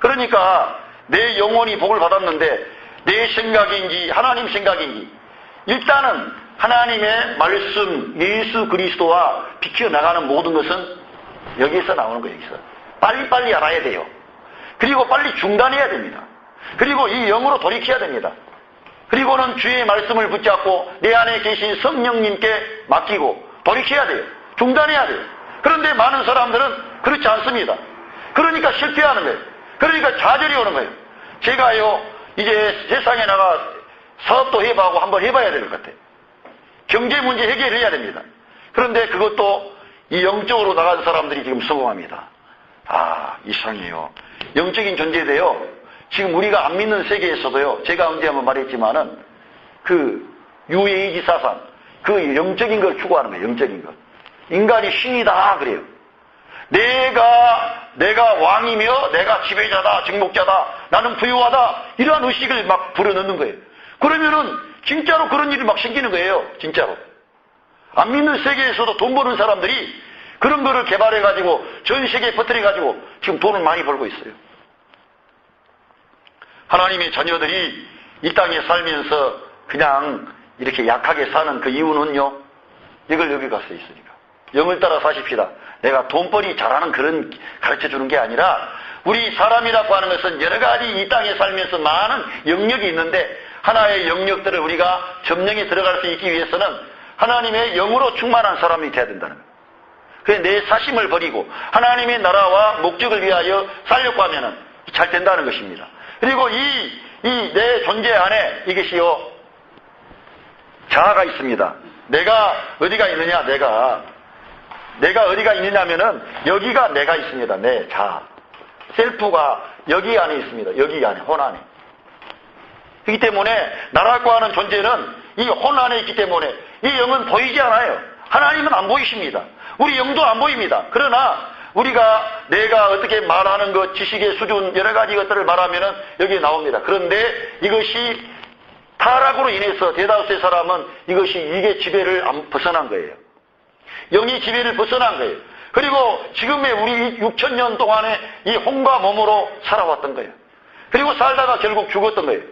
그러니까 내 영혼이 복을 받았는데 내 생각인지 하나님 생각인지 일단은 하나님의 말씀 예수 그리스도와 비켜나가는 모든 것은 여기에서 나오는 거예요. 여기서 빨리빨리 알아야 돼요. 그리고 빨리 중단해야 됩니다. 그리고 이 영으로 돌이켜야 됩니다. 그리고는 주의 말씀을 붙잡고 내 안에 계신 성령님께 맡기고 돌이켜야 돼요. 중단해야 돼요. 그런데 많은 사람들은 그렇지 않습니다. 그러니까 실패하는 거예요. 그러니까 좌절이 오는 거예요. 제가요 이제 세상에 나가 사업도 해봐고 한번 해봐야 될 것 같아요. 경제 문제 해결해야 됩니다. 그런데 그것도 이 영적으로 나간 사람들이 지금 성공합니다. 아, 이상해요. 영적인 존재인데요. 지금 우리가 안 믿는 세계에서도요. 제가 언제 한번 말했지만은 그 유에이지 사상, 그 영적인 걸 추구하는 거예요. 영적인 것. 인간이 신이다 그래요. 내가 왕이며 내가 지배자다, 정복자다, 나는 부유하다, 이러한 의식을 막 불어넣는 거예요. 그러면은 진짜로 그런 일이 막 생기는 거예요. 진짜로. 안 믿는 세계에서도 돈 버는 사람들이 그런 거를 개발해가지고 전 세계에 퍼뜨려가지고 지금 돈을 많이 벌고 있어요. 하나님의 자녀들이 이 땅에 살면서 그냥 이렇게 약하게 사는 그 이유는요, 이걸 여기 가서 있으니까. 영을 따라 사십시다. 내가 돈벌이 잘하는 그런 가르쳐 주는 게 아니라, 우리 사람이라고 하는 것은 여러 가지 이 땅에 살면서 많은 영역이 있는데, 하나의 영역들을 우리가 점령에 들어갈 수 있기 위해서는 하나님의 영으로 충만한 사람이 돼야 된다는 거예요. 그래서 내 사심을 버리고 하나님의 나라와 목적을 위하여 살려고 하면은 잘 된다는 것입니다. 그리고 이 내 존재 안에 이것이요, 자아가 있습니다. 내가 어디가 있느냐, 내가 어디가 있느냐면은 여기가 내가 있습니다. 내 자아. 셀프가 여기 안에 있습니다. 여기 안에, 혼 안에. 그렇기 때문에 나라고 하는 존재는 이 혼 안에 있기 때문에 이 영은 보이지 않아요. 하나님은 안 보이십니다. 우리 영도 안 보입니다. 그러나 내가 어떻게 말하는 것, 지식의 수준, 여러 가지 것들을 말하면은 여기에 나옵니다. 그런데 이것이 타락으로 인해서 대다수의 사람은 이게 지배를 벗어난 거예요. 영이 지배를 벗어난 거예요. 그리고 지금의 우리 6,000년 동안에 이 혼과 몸으로 살아왔던 거예요. 그리고 살다가 결국 죽었던 거예요.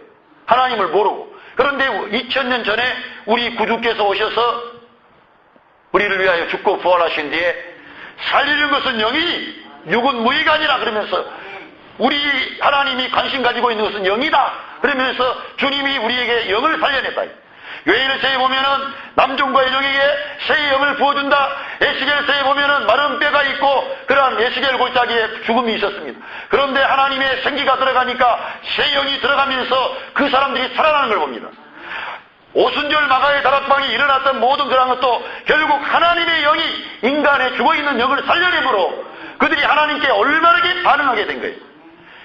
하나님을 모르고. 그런데 2000년 전에 우리 구주께서 오셔서 우리를 위하여 죽고 부활하신 뒤에 살리는 것은 영이, 육은 무의간이라 그러면서 우리 하나님이 관심 가지고 있는 것은 영이다 그러면서 주님이 우리에게 영을 살려냈다. 요엘서에 보면은 남종과 여종에게 새 영을 부어준다. 에스겔서에 보면은 마른 뼈가 있고 그러한 에스겔 골짜기에 죽음이 있었습니다. 그런데 하나님의 생기가 들어가니까 새 영이 들어가면서 그 사람들이 살아나는 걸 봅니다. 오순절 마가의 다락방이 일어났던 모든 그런 것도 결국 하나님의 영이 인간의 죽어있는 영을 살려내므로 그들이 하나님께 올바르게 반응하게 된 거예요.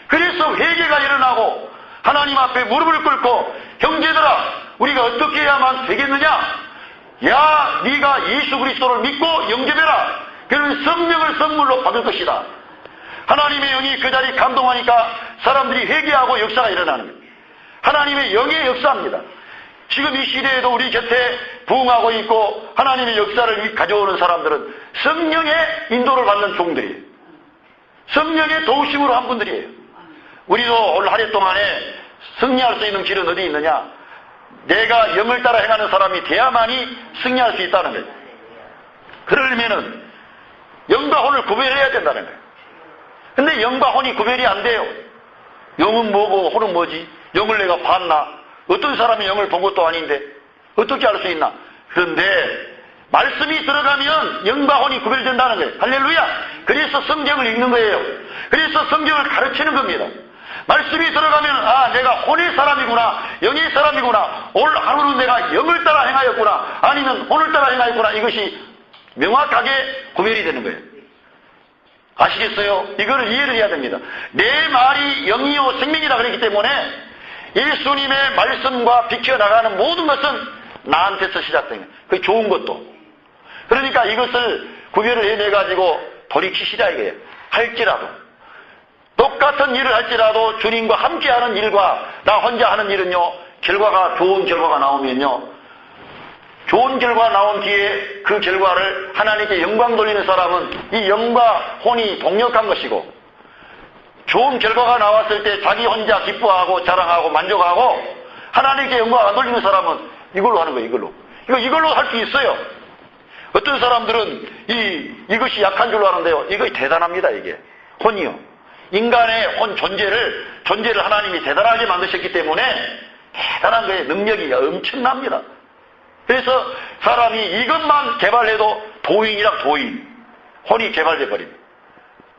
그래서 회개가 일어나고 하나님 앞에 무릎을 꿇고, 형제들아 우리가 어떻게 해야만 되겠느냐, 야 네가 예수 그리스도를 믿고 영접해라. 그러면 성령을 선물로 받을 것이다. 하나님의 영이 그 자리에 감동하니까 사람들이 회개하고 역사가 일어나는 거예요. 하나님의 영의 역사입니다. 지금 이 시대에도 우리 곁에 부흥하고 있고 하나님의 역사를 가져오는 사람들은 성령의 인도를 받는 종들이에요. 성령의 도우심으로 한 분들이에요. 우리도 올 한 해 동안에 승리할 수 있는 길은 어디 있느냐? 내가 영을 따라 행하는 사람이 돼야만이 승리할 수 있다는 거예요. 그러려면은 영과 혼을 구별해야 된다는 거예요. 근데 영과 혼이 구별이 안 돼요. 영은 뭐고 혼은 뭐지? 영을 내가 봤나? 어떤 사람이 영을 본 것도 아닌데 어떻게 알 수 있나? 그런데 말씀이 들어가면 영과 혼이 구별된다는 거예요. 할렐루야! 그래서 성경을 읽는 거예요. 그래서 성경을 가르치는 겁니다. 말씀이 들어가면 내가 혼의 사람이구나, 영의 사람이구나, 올 하루는 내가 영을 따라 행하였구나, 아니면 혼을 따라 행하였구나, 이것이 명확하게 구별이 되는 거예요. 아시겠어요? 이거를 이해를 해야 됩니다. 내 말이 영이요 생명이라 그랬기 때문에 예수님의 말씀과 비켜나가는 모든 것은 나한테서 시작된 거예요. 그게 좋은 것도. 그러니까 이것을 구별을 해내가지고 돌이키시라 이거예요. 할지라도. 똑같은 일을 할지라도 주님과 함께하는 일과 나 혼자 하는 일은요, 좋은 결과가 나오면요, 좋은 결과 나온 뒤에 그 결과를 하나님께 영광 돌리는 사람은 이 영과 혼이 동력한 것이고, 좋은 결과가 나왔을 때 자기 혼자 기뻐하고 자랑하고 만족하고 하나님께 영광 안 돌리는 사람은 이걸로 하는 거예요. 이걸로 할 수 있어요. 어떤 사람들은 이것이 약한 줄로 아는데요, 이거 대단합니다. 이게 혼이요, 인간의 혼 존재를 하나님이 대단하게 만드셨기 때문에 대단한 거예요. 능력이 엄청납니다. 그래서 사람이 이것만 개발해도 도인이랑 혼이 개발돼 버립니다.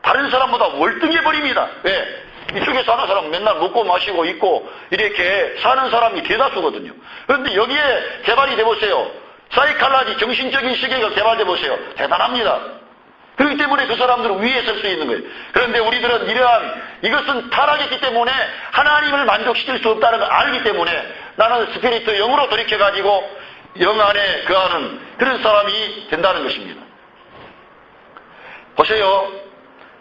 다른 사람보다 월등해 버립니다. 왜? 이쪽에 사는 사람은 맨날 먹고 마시고 있고 이렇게 사는 사람이 대다수거든요. 그런데 여기에 개발이 돼보세요. 사이칼라지, 정신적인 시계가 개발돼 보세요. 대단합니다. 그렇기 때문에 그 사람들은 위에 설 수 있는 거예요. 그런데 우리들은 이것은 타락했기 때문에 하나님을 만족시킬 수 없다는 걸 알기 때문에 나는 스피리트 영으로 돌이켜가지고 영 안에 거하는 그런 사람이 된다는 것입니다. 보세요.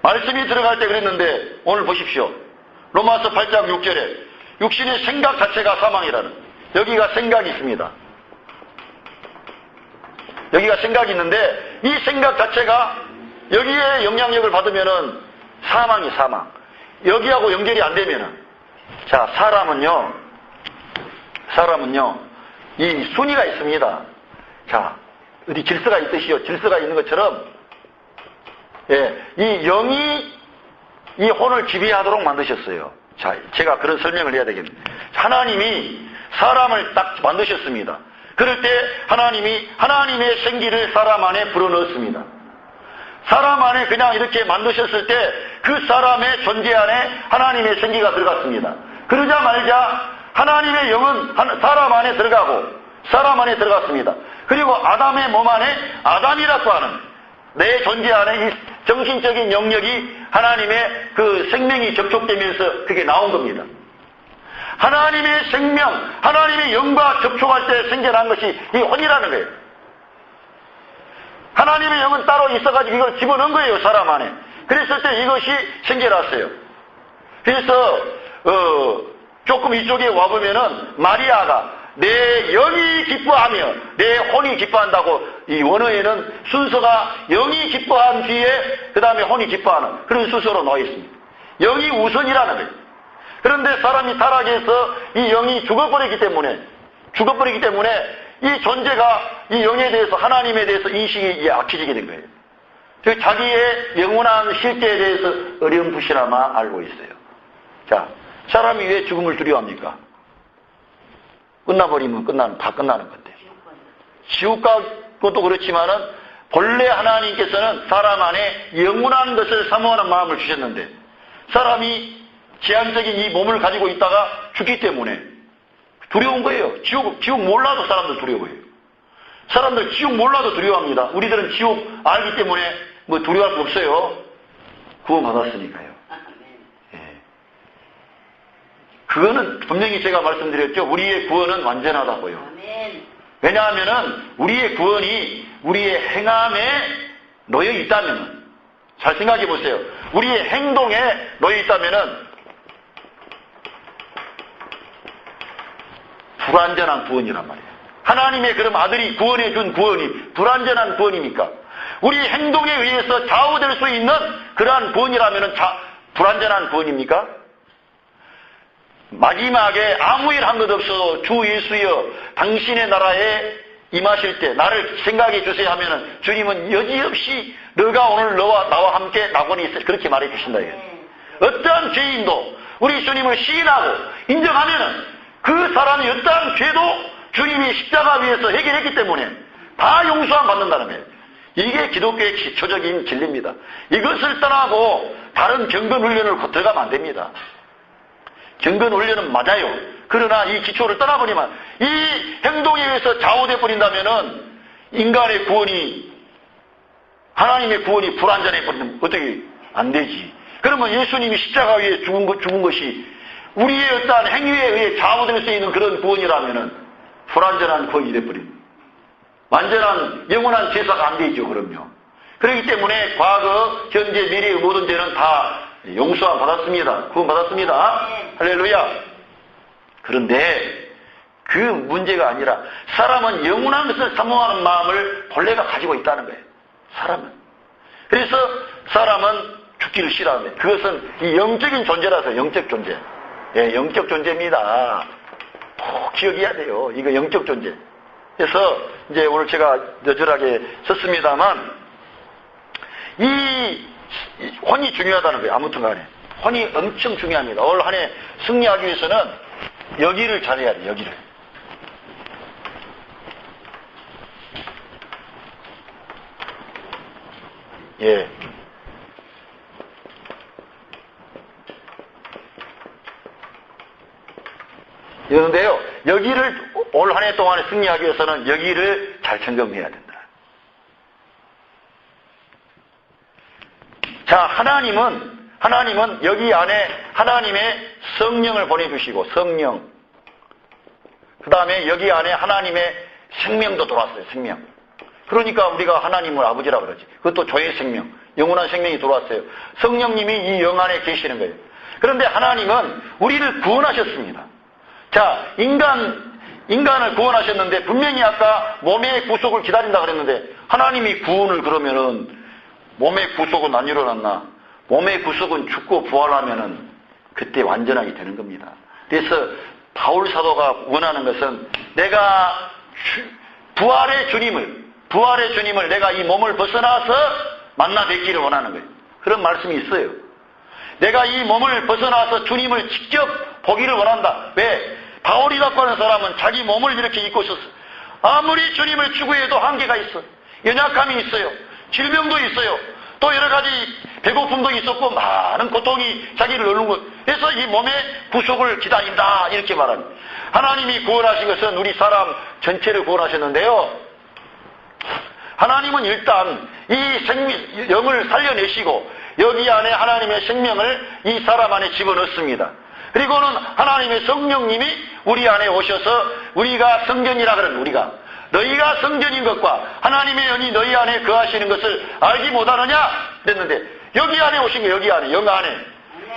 말씀이 들어갈 때 그랬는데 오늘 보십시오. 로마서 8장 6절에 육신의 생각 자체가 사망이라는, 여기가 생각이 있습니다. 여기가 생각이 있는데 이 생각 자체가 여기에 영향력을 받으면은 사망이 사망. 여기하고 연결이 안 되면은, 자, 사람은요 이 순위가 있습니다. 자, 어디 질서가 있듯이요. 질서가 있는 것처럼, 예, 이 영이 이 혼을 지배하도록 만드셨어요. 자, 제가 그런 설명을 해야 되겠네요. 하나님이 사람을 딱 만드셨습니다. 그럴 때 하나님이 하나님의 생기를 사람 안에 불어넣었습니다. 사람 안에 그냥 이렇게 만드셨을 때 그 사람의 존재 안에 하나님의 생기가 들어갔습니다. 그러자 말자 하나님의 영은 사람 안에 들어가고 사람 안에 들어갔습니다. 그리고 아담의 몸 안에 아담이라고 하는 내 존재 안에 이 정신적인 영역이 하나님의 그 생명이 접촉되면서 그게 나온 겁니다. 하나님의 생명, 하나님의 영과 접촉할 때 생겨난 것이 이 혼이라는 거예요. 하나님의 영은 따로 있어가지고 이걸 집어넣은 거예요, 사람 안에. 그랬을 때 이것이 생겨났어요. 그래서 조금 이쪽에 와보면은 마리아가 내 영이 기뻐하며 내 혼이 기뻐한다고, 이 원어에는 순서가 영이 기뻐한 뒤에 그 다음에 혼이 기뻐하는 그런 순서로 나와 있습니다. 영이 우선이라는 거예요. 그런데 사람이 타락해서 이 영이 죽어버리기 때문에 이 존재가 이 영에 대해서, 하나님에 대해서 인식이 약해지게 된 거예요. 자기의 영원한 실제에 대해서 어렴풋이나마 알고 있어요. 자, 사람이 왜 죽음을 두려워합니까? 끝나버리면 다 끝나는 건데. 지옥 갈 것도 그렇지만은 본래 하나님께서는 사람 안에 영원한 것을 사모하는 마음을 주셨는데, 사람이 제한적인 이 몸을 가지고 있다가 죽기 때문에 두려운 거예요. 지옥 몰라도 사람들 두려워해요. 사람들 지옥 몰라도 두려워합니다. 우리들은 지옥 알기 때문에 뭐 두려워할 거 없어요. 구원받았으니까요. 예. 그거는 분명히 제가 말씀드렸죠. 우리의 구원은 완전하다고요. 왜냐하면은 우리의 구원이 우리의 행함에 놓여 있다면, 잘 생각해 보세요. 우리의 행동에 놓여 있다면은 불완전한 구원이란 말이에요. 하나님의 그럼 아들이 구원해 준 구원이 불완전한 구원입니까? 우리 행동에 의해서 좌우될 수 있는 그러한 구원이라면 불완전한 구원입니까? 마지막에 아무 일 한 것 없어도 주 예수여 당신의 나라에 임하실 때 나를 생각해 주세요 하면은 주님은 여지없이 너가 오늘 나와 함께 낙원에 있어, 그렇게 말해 주신다. 어떠한 죄인도 우리 주님을 시인하고 인정하면은 그 사람이 어떠한 죄도 주님이 십자가 위에서 해결했기 때문에 다 용서함 받는다는 거예요. 이게 기독교의 기초적인 진리입니다. 이것을 떠나고 다른 경건훈련을 들어가면 안 됩니다. 경건훈련은 맞아요. 그러나 이 기초를 떠나버리면, 이 행동에 의해서 좌우돼 버린다면은 인간의 구원이, 하나님의 구원이 불완전해 버리면 어떻게 안 되지. 그러면 예수님이 십자가 위에 죽은 것이 우리의 어떠한 행위에 의해 좌우될 수 있는 그런 구원이라면은 불완전한 구원이 돼버립니다. 완전한 영원한 제사가 안 되죠. 그럼요. 그렇기 때문에 과거, 현재, 미래의 모든 죄는 다 용서함 받았습니다. 구원 받았습니다. 할렐루야. 그런데 그 문제가 아니라 사람은 영원한 것을 사모하는 마음을 본래가 가지고 있다는 거예요. 사람은. 그래서 사람은 죽기를 싫어하는데, 그것은 이 영적인 존재라서 영적 존재. 예, 영적 존재입니다. 꼭 기억해야 돼요. 이거 영적 존재. 그래서 이제 오늘 제가 여절하게 썼습니다만, 이 혼이 중요하다는 거예요. 아무튼 간에 혼이 엄청 중요합니다. 올 한 해 승리하기 위해서는 여기를 잘해야 돼요. 여기를. 예. 이러는데요, 여기를 올 한 해 동안에 승리하기 위해서는 여기를 잘 점검해야 된다. 자, 하나님은 여기 안에 하나님의 성령을 보내주시고, 성령. 그 다음에 여기 안에 하나님의 생명도 들어왔어요. 생명. 그러니까 우리가 하나님을 아버지라 그러지. 그것도 조의 생명, 영원한 생명이 들어왔어요. 성령님이 이 영 안에 계시는 거예요. 그런데 하나님은 우리를 구원하셨습니다. 자, 인간을 구원하셨는데 분명히 아까 몸의 구속을 기다린다 그랬는데 하나님이 구원을 그러면은 몸의 구속은 안 일어났나? 몸의 구속은 죽고 부활하면은 그때 완전하게 되는 겁니다. 그래서 바울 사도가 원하는 것은 내가 부활의 주님을 내가 이 몸을 벗어나서 만나 뵙기를 원하는 거예요. 그런 말씀이 있어요. 내가 이 몸을 벗어나서 주님을 직접 보기를 원한다. 왜? 바울이라고 하는 사람은 자기 몸을 이렇게 입고 있었어. 아무리 주님을 추구해도 한계가 있어. 연약함이 있어요. 질병도 있어요. 또 여러 가지 배고픔도 있었고 많은 고통이 자기를 누르는 것. 그래서 이 몸의 구속을 기다린다 이렇게 말합니다. 하나님이 구원하신 것은 우리 사람 전체를 구원하셨는데요. 하나님은 일단 이 영을 살려내시고 여기 안에 하나님의 생명을 이 사람 안에 집어넣습니다. 그리고는 하나님의 성령님이 우리 안에 오셔서 우리가 성전이라 그러는 우리가 너희가 성전인 것과 하나님의 영이 너희 안에 거하시는 것을 알지 못하느냐 그랬는데 여기 안에 오신 거예요. 여기 안에, 영 안에.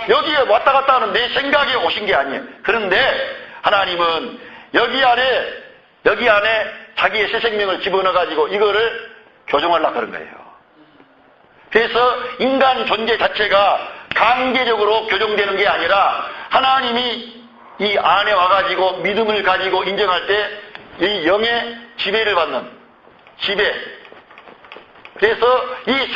여기에 왔다 갔다 하는 내 생각에 오신 게 아니에요. 그런데 하나님은 여기 안에 자기의 새 생명을 집어넣어가지고 이거를 교정하려고 그런 거예요. 그래서 인간 존재 자체가 강제적으로 교정되는 게 아니라 하나님이 이 안에 와가지고 믿음을 가지고 인정할 때 이 영의 지배를 받는 지배. 그래서 이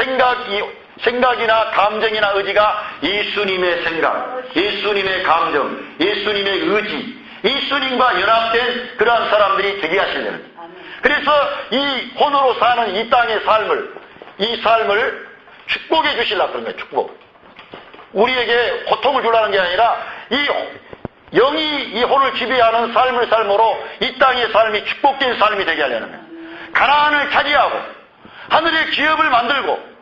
생각이나 감정이나 의지가 예수님의 생각, 예수님의 감정, 예수님의 의지, 예수님과 연합된 그러한 사람들이 되게 하시려는. 그래서 이 혼으로 사는 이 땅의 이 삶을 축복해 주시려고 그런 거예요. 축복. 우리에게 고통을 주려는 게 아니라 이 영이 이 혼을 지배하는 삶을 삶으로 이 땅의 삶이 축복된 삶이 되게 하려는 거예요. 가나안을 차지하고 하늘의 기업을 만들고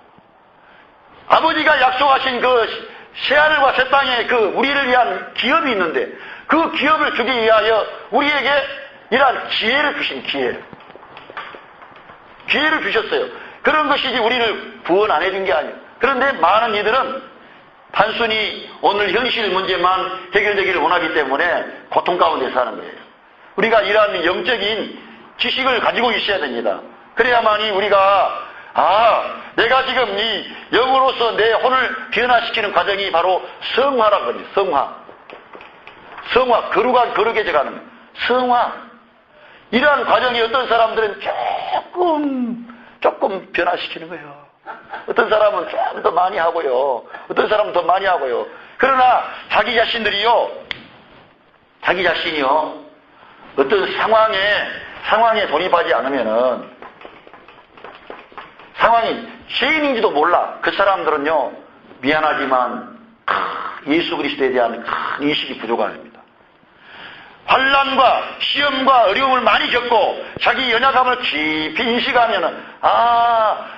아버지가 약속하신 그 새하늘과 새 땅에 그 우리를 위한 기업이 있는데 그 기업을 주기 위하여 우리에게 이러한 기회를 주신 기회를 주셨어요. 그런 것이지 우리를 구원 안 해준 게 아니에요. 그런데 많은 이들은 단순히 오늘 현실 문제만 해결되기를 원하기 때문에 고통 가운데 사는 거예요. 우리가 이러한 영적인 지식을 가지고 있어야 됩니다. 그래야만이 우리가 내가 지금 이 영으로서 내 혼을 변화시키는 과정이 바로 성화라고 합니다. 성화, 거룩해져 가는 거예요. 성화. 이러한 과정이 어떤 사람들은 조금 변화시키는 거예요. 어떤 사람은 좀 더 많이 하고요. 어떤 사람은 더 많이 하고요. 그러나 자기 자신이요. 어떤 상황에 돌입하지 않으면은 상황이 죄인인지도 몰라. 그 사람들은요. 미안하지만 예수 그리스도에 대한 큰 인식이 부족합니다. 환난과 시험과 어려움을 많이 겪고 자기 연약함을 깊이 인식하면은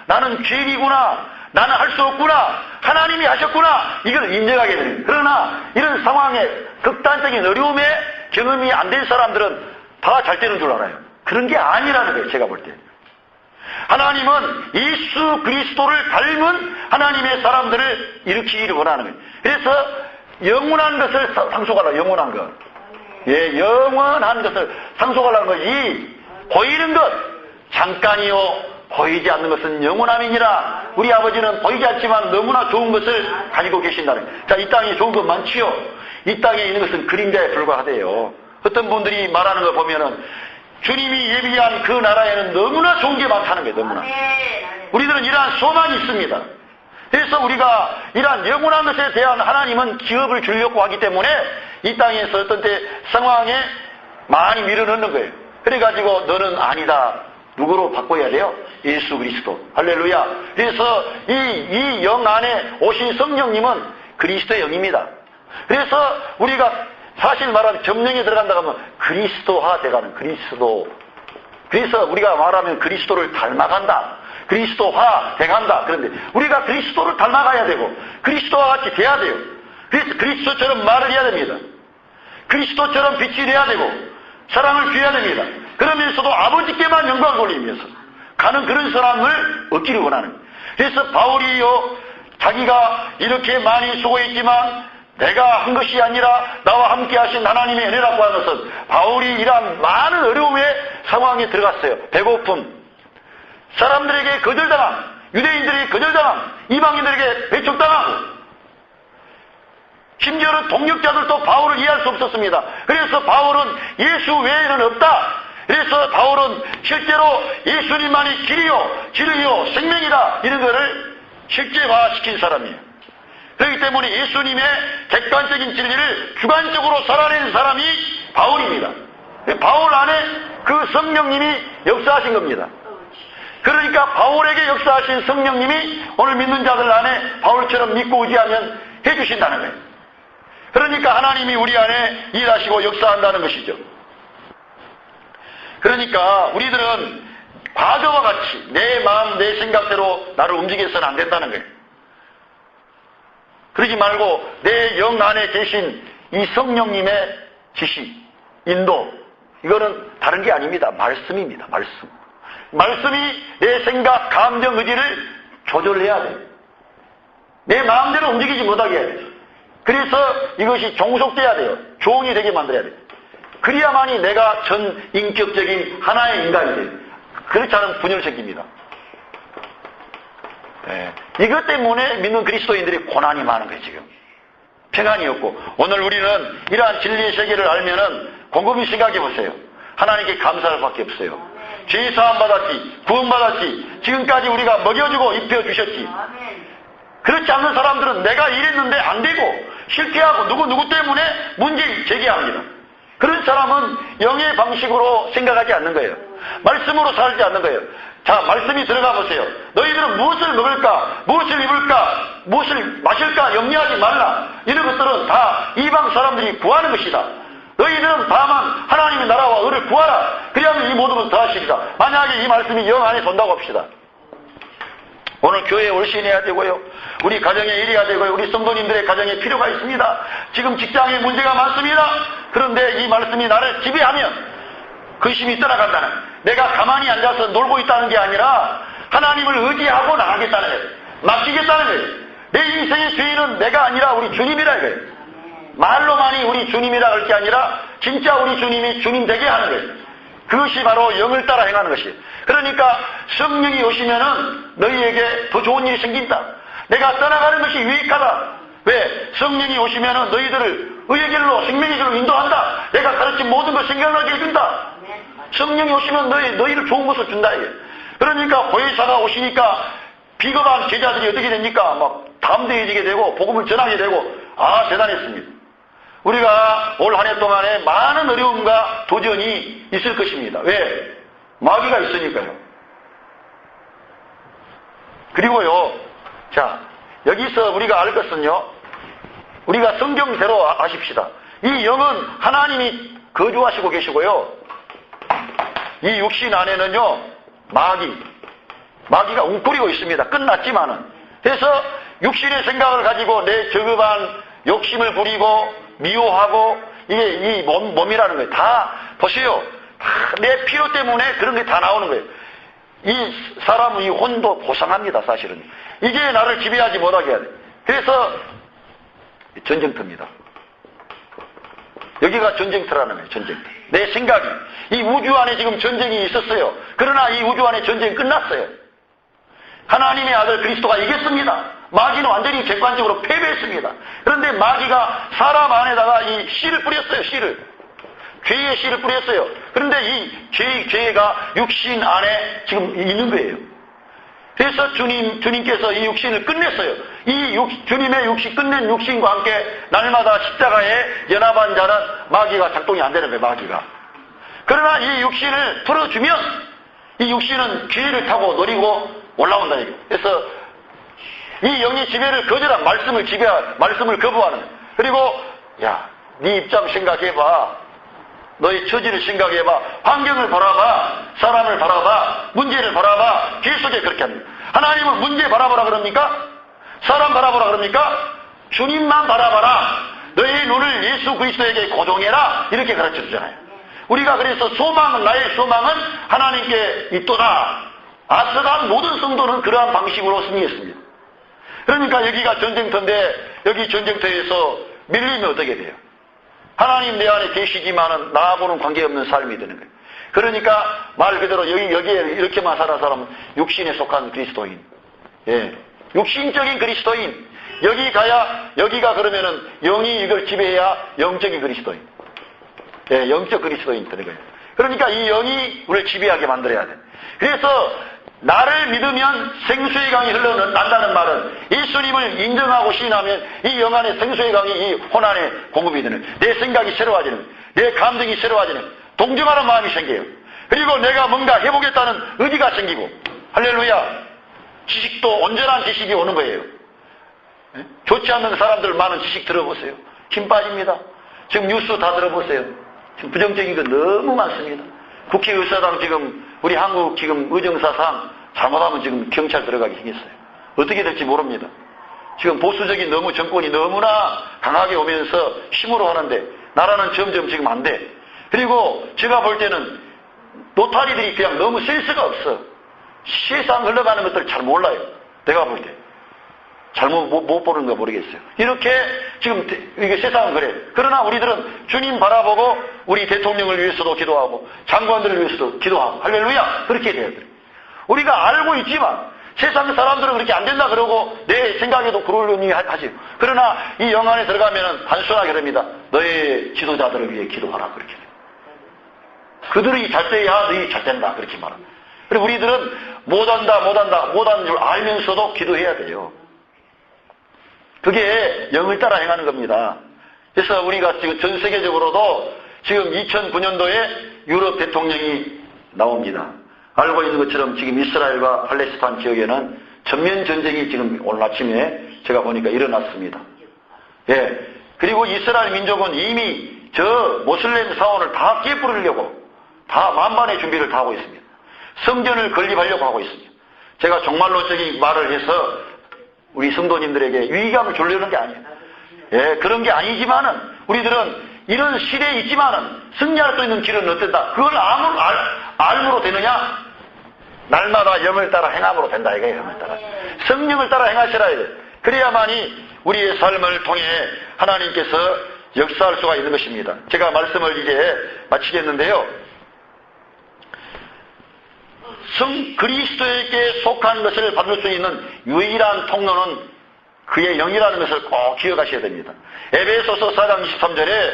나는 죄인이구나. 나는 할 수 없구나. 하나님이 하셨구나. 이걸 인정하게 됩니다. 그러나 이런 상황에 극단적인 어려움에 경험이 안 된 사람들은 다 잘 되는 줄 알아요. 그런 게 아니라는 거예요. 제가 볼 때. 하나님은 예수 그리스도를 닮은 하나님의 사람들을 일으키기를 원하는 거예요. 그래서 영원한 것을 상속하라. 영원한 것. 영원한 것을 상속하라는 것이 보이는 것 잠깐이요 보이지 않는 것은 영원함이니라. 우리 아버지는 보이지 않지만 너무나 좋은 것을 가지고 계신다는 거예요. 자, 이 땅에 좋은 것 많지요. 이 땅에 있는 것은 그림자에 불과하대요. 어떤 분들이 말하는 거 보면은 주님이 예비한 그 나라에는 너무나 좋은 게 많다는 거예요. 너무나. 우리들은 이러한 소망이 있습니다. 그래서 우리가 이러한 영원한 것에 대한 하나님은 기업을 주려고 하기 때문에 이 땅에서 어떤 때 상황에 많이 밀어넣는 거예요. 그래가지고 너는 아니다. 누구로 바꿔야 돼요? 예수 그리스도. 할렐루야. 그래서 이 영 안에 오신 성령님은 그리스도의 영입니다. 그래서 우리가 사실 말하면 점령에 들어간다고 하면 그리스도화 돼가는 그리스도. 그래서 우리가 말하면 그리스도를 닮아간다. 그리스도화 돼간다. 그런데 우리가 그리스도를 닮아가야 되고 그리스도와 같이 돼야 돼요. 그래서 그리스도처럼 말을 해야 됩니다. 그리스도처럼 빛이 돼야 되고 사랑을 주어야 됩니다. 그러면서도 아버지께만 영광을 돌리면서 가는 그런 사람을 얻기를 원하는 거예요. 그래서 바울이요, 자기가 이렇게 많이 수고했지만 내가 한 것이 아니라 나와 함께 하신 하나님의 은혜라고 하는 것은 바울이 이러한 많은 어려움의 상황에 들어갔어요. 배고픔, 사람들에게 거절당함, 유대인들에게 거절당함, 이방인들에게 배척당하고, 심지어는 동역자들도 바울을 이해할 수 없었습니다. 그래서 바울은 예수 외에는 없다. 그래서 바울은 실제로 예수님만이 길이요, 진리요, 생명이다, 이런 것을 실제화시킨 사람이에요. 그렇기 때문에 예수님의 객관적인 진리를 주관적으로 살아낸 사람이 바울입니다. 바울 안에 그 성령님이 역사하신 겁니다. 그러니까 바울에게 역사하신 성령님이 오늘 믿는 자들 안에 바울처럼 믿고 의지하면 해주신다는 거예요. 그러니까 하나님이 우리 안에 일하시고 역사한다는 것이죠. 그러니까 우리들은 과거와 같이 내 마음, 내 생각대로 나를 움직여서는 안 된다는 거예요. 그러지 말고 내 영 안에 계신 이 성령님의 지시, 인도, 이거는 다른 게 아닙니다. 말씀입니다. 말씀. 말씀이 내 생각, 감정, 의지를 조절해야 돼요. 내 마음대로 움직이지 못하게 해야 돼요. 그래서 이것이 종속돼야 돼요. 종이 되게 만들어야 돼요. 그래야만이 내가 전 인격적인 하나의 인간이 돼요. 그렇지 않으면 분열을 생깁니다. 네. 이것 때문에 믿는 그리스도인들이 고난이 많은 거예요, 지금. 평안이 없고. 오늘 우리는 이러한 진리의 세계를 알면은 곰곰이 생각해 보세요. 하나님께 감사할 밖에 없어요. 죄사함 받았지, 구원받았지, 지금까지 우리가 먹여주고 입혀주셨지. 그렇지 않는 사람들은 내가 이랬는데 안 되고 실패하고 누구 때문에 문제 제기합니다. 그런 사람은 영의 방식으로 생각하지 않는 거예요. 말씀으로 살지 않는 거예요. 자, 말씀이 들어가 보세요. 너희들은 무엇을 먹을까, 무엇을 입을까, 무엇을 마실까 염려하지 말라. 이런 것들은 다 이방 사람들이 구하는 것이다. 너희들은 다만 하나님의 나라와 의를 구하라. 그리하면 이 모든 것을 더하시리라. 만약에 이 말씀이 영 안에 돈다고 합시다. 오늘 교회에 올신해야 되고요. 우리 가정에 일해야 되고요. 우리 성도님들의 가정에 필요가 있습니다. 지금 직장에 문제가 많습니다. 그런데 이 말씀이 나를 지배하면 근심이 떠나간다는, 내가 가만히 앉아서 놀고 있다는 게 아니라 하나님을 의지하고 나가겠다는 거예요. 맡기겠다는 거예요. 내 인생의 주인은 내가 아니라 우리 주님이라 이거예요. 말로만이 우리 주님이라 할 게 아니라 진짜 우리 주님이 주님 되게 하는 거예요. 그것이 바로 영을 따라 행하는 것이에요. 그러니까 성령이 오시면은 너희에게 더 좋은 일이 생긴다. 내가 떠나가는 것이 유익하다. 왜? 성령이 오시면은 너희들을 의의 길로, 생명의 길로 인도한다. 내가 가르친 모든 걸 생각나게 해준다. 성령이 오시면 너희를 좋은 것을 준다. 이게. 그러니까 보혜사가 오시니까 비겁한 제자들이 어떻게 됩니까? 막 담대해지게 되고 복음을 전하게 되고, 아, 대단했습니다. 우리가 올 한 해 동안에 많은 어려움과 도전이 있을 것입니다. 왜? 마귀가 있으니까요. 그리고요, 자, 여기서 우리가 알 것은요, 우리가 성경대로 아십시다. 이 영은 하나님이 거주하시고 계시고요, 이 육신 안에는요, 마귀가 웅크리고 있습니다. 끝났지만은. 그래서 육신의 생각을 가지고 내 저급한 욕심을 부리고 미워하고, 이게 이 몸이라는 거예요. 다 보세요. 내 필요 때문에 그런 게 다 나오는 거예요. 이 사람은 이 혼도 고상합니다, 사실은. 이게 나를 지배하지 못하게 해야 돼. 그래서 전쟁터입니다. 여기가 전쟁터라는 거예요, 전쟁터. 내 생각이. 이 우주 안에 지금 전쟁이 있었어요. 그러나 이 우주 안에 전쟁이 끝났어요. 하나님의 아들 그리스도가 이겼습니다. 마귀는 완전히 객관적으로 패배했습니다. 그런데 마귀가 사람 안에다가 이 씨를 뿌렸어요, 씨를. 죄의 씨를 뿌렸어요. 그런데 이 죄가 육신 안에 지금 있는 거예요. 그래서 주님께서 이 육신을 끝냈어요. 주님의 육신, 끝낸 육신과 함께 날마다 십자가에 연합한 자는 마귀가 작동이 안 되는 거예요, 마귀가. 그러나 이 육신을 풀어주면 이 육신은 기회를 타고 노리고 올라온다, 이거. 그래서 이 영의 지배를 거절한 말씀을 거부하는 거예요. 그리고, 야, 네 입장 생각해봐. 너의 처지를 생각해봐. 환경을 바라봐. 사람을 바라봐. 문제를 바라봐. 계속해 그렇게 합니다. 하나님은 문제 바라보라 그럽니까? 사람 바라보라 그럽니까? 주님만 바라봐라. 너의 눈을 예수 그리스도에게 고정해라. 이렇게 가르쳐 주잖아요. 우리가 그래서 나의 소망은 하나님께 있도다. 앞서간 모든 성도는 그러한 방식으로 승리했습니다. 그러니까 여기가 전쟁터인데 여기 전쟁터에서 밀리면 어떻게 돼요? 하나님 내 안에 계시지만은 나하고는 관계없는 삶이 되는 거예요. 그러니까 말 그대로 여기에 이렇게만 살아는 사람은 육신에 속한 그리스도인. 예. 육신적인 그리스도인. 여기가 그러면은 영이 이걸 지배해야 영적인 그리스도인. 예, 영적 그리스도인 되는 거예요. 그러니까 이 영이 우리를 지배하게 만들어야 돼. 그래서 나를 믿으면 생수의 강이 흘러난다는 말은 예수님을 인정하고 신하면 이 영 안에 생수의 강이 이 혼 안에 공급이 되는, 내 생각이 새로워지는, 내 감정이 새로워지는, 동정하는 마음이 생겨요. 그리고 내가 뭔가 해보겠다는 의지가 생기고, 할렐루야. 지식도 온전한 지식이 오는 거예요. 좋지 않는 사람들 많은 지식 들어보세요. 힘 빠집니다. 지금 뉴스 다 들어보세요. 지금 부정적인 거 너무 많습니다. 국회의사당 지금 우리 한국 지금 의정사상 잘못하면 지금 경찰 들어가기 생겼어요. 어떻게 될지 모릅니다. 지금 보수적인 너무 정권이 너무나 강하게 오면서 힘으로 하는데 나라는 점점 지금 안 돼. 그리고 제가 볼 때는 노타리들이 그냥 너무 센스가 없어. 세상 흘러가는 것들 잘 몰라요. 내가 볼 때. 잘못 못 보는 거 모르겠어요. 이렇게 지금 이게 세상은 그래. 그러나 우리들은 주님 바라보고 우리 대통령을 위해서도 기도하고 장관들을 위해서도 기도하고 할렐루야 그렇게 돼야 돼. 우리가 알고 있지만 세상 사람들은 그렇게 안 된다 그러고 내 생각에도 그러려니 하지. 그러나 이 영 안에 들어가면은 단순하게 그럽니다. 너의 지도자들을 위해 기도하라 그렇게 돼. 그들이 잘 돼야 너희 잘 된다 그렇게 말합니다. 그리고 우리들은 못하는 줄 알면서도 기도해야 돼요. 그게 영을 따라 행하는 겁니다. 그래서 우리가 지금 전 세계적으로도 지금 2009년도에 유럽 대통령이 나옵니다. 알고 있는 것처럼 지금 이스라엘과 팔레스타인 지역에는 전면 전쟁이 지금 오늘 아침에 제가 보니까 일어났습니다. 예. 그리고 이스라엘 민족은 이미 저 모슬렘 사원을 다 깨부르려고 다 만반의 준비를 다 하고 있습니다. 성전을 건립하려고 하고 있습니다. 제가 종말론적인 말을 해서 우리 성도님들에게 위기감을 주려는 게 아니에요. 예, 그런 게 아니지만은 우리들은 이런 시대에 있지만은 승리할 수 있는 길은 어떤다. 그걸 알므로 되느냐? 날마다 영을 따라 행함으로 된다 이거예요. 영을 따라. 성령을 따라 행하시라 해요. 그래야만이 우리의 삶을 통해 하나님께서 역사할 수가 있는 것입니다. 제가 말씀을 이제 마치겠는데요. 그리스도에게 속한 것을 받을 수 있는 유일한 통로는 그의 영이라는 것을 꼭 기억하셔야 됩니다. 에베소서 4장 23절에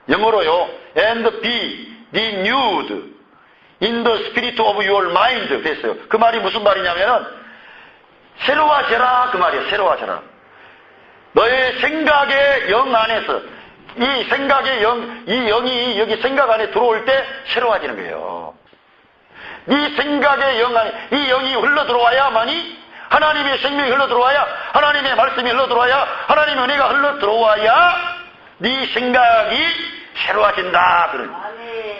영어로요. And be renewed in the spirit of your mind 됐어요. 그 말이 무슨 말이냐면은 새로워져라 그 말이에요. 새로워져라. 너의 생각의 영 안에서 이 생각의 영, 이 영이 여기 생각 안에 들어올 때 새로워지는 거예요. 네 생각의 영 안에 이 영이 흘러들어와야만이 하나님의 생명이 흘러들어와야 하나님의 말씀이 흘러들어와야 하나님의 은혜가 흘러들어와야 네 생각이 새로워진다.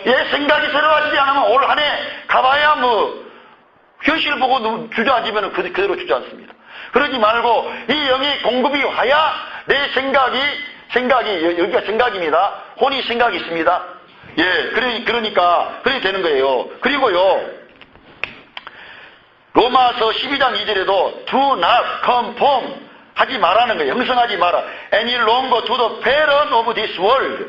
예, 생각이 새로워지지 않으면 올 한 해 가봐야 현실 보고 주저앉으면 그대로 주저앉습니다. 그러지 말고 이 영이 공급이 와야 내 생각이 여기가 생각입니다. 혼이 생각이 있습니다. 예, 그러니까 그렇게 되는 거예요. 그리고요. 로마서 12장 2절에도 do not conform 하지 말라는 거예요. 형성하지 마라. any longer to the pattern of this world.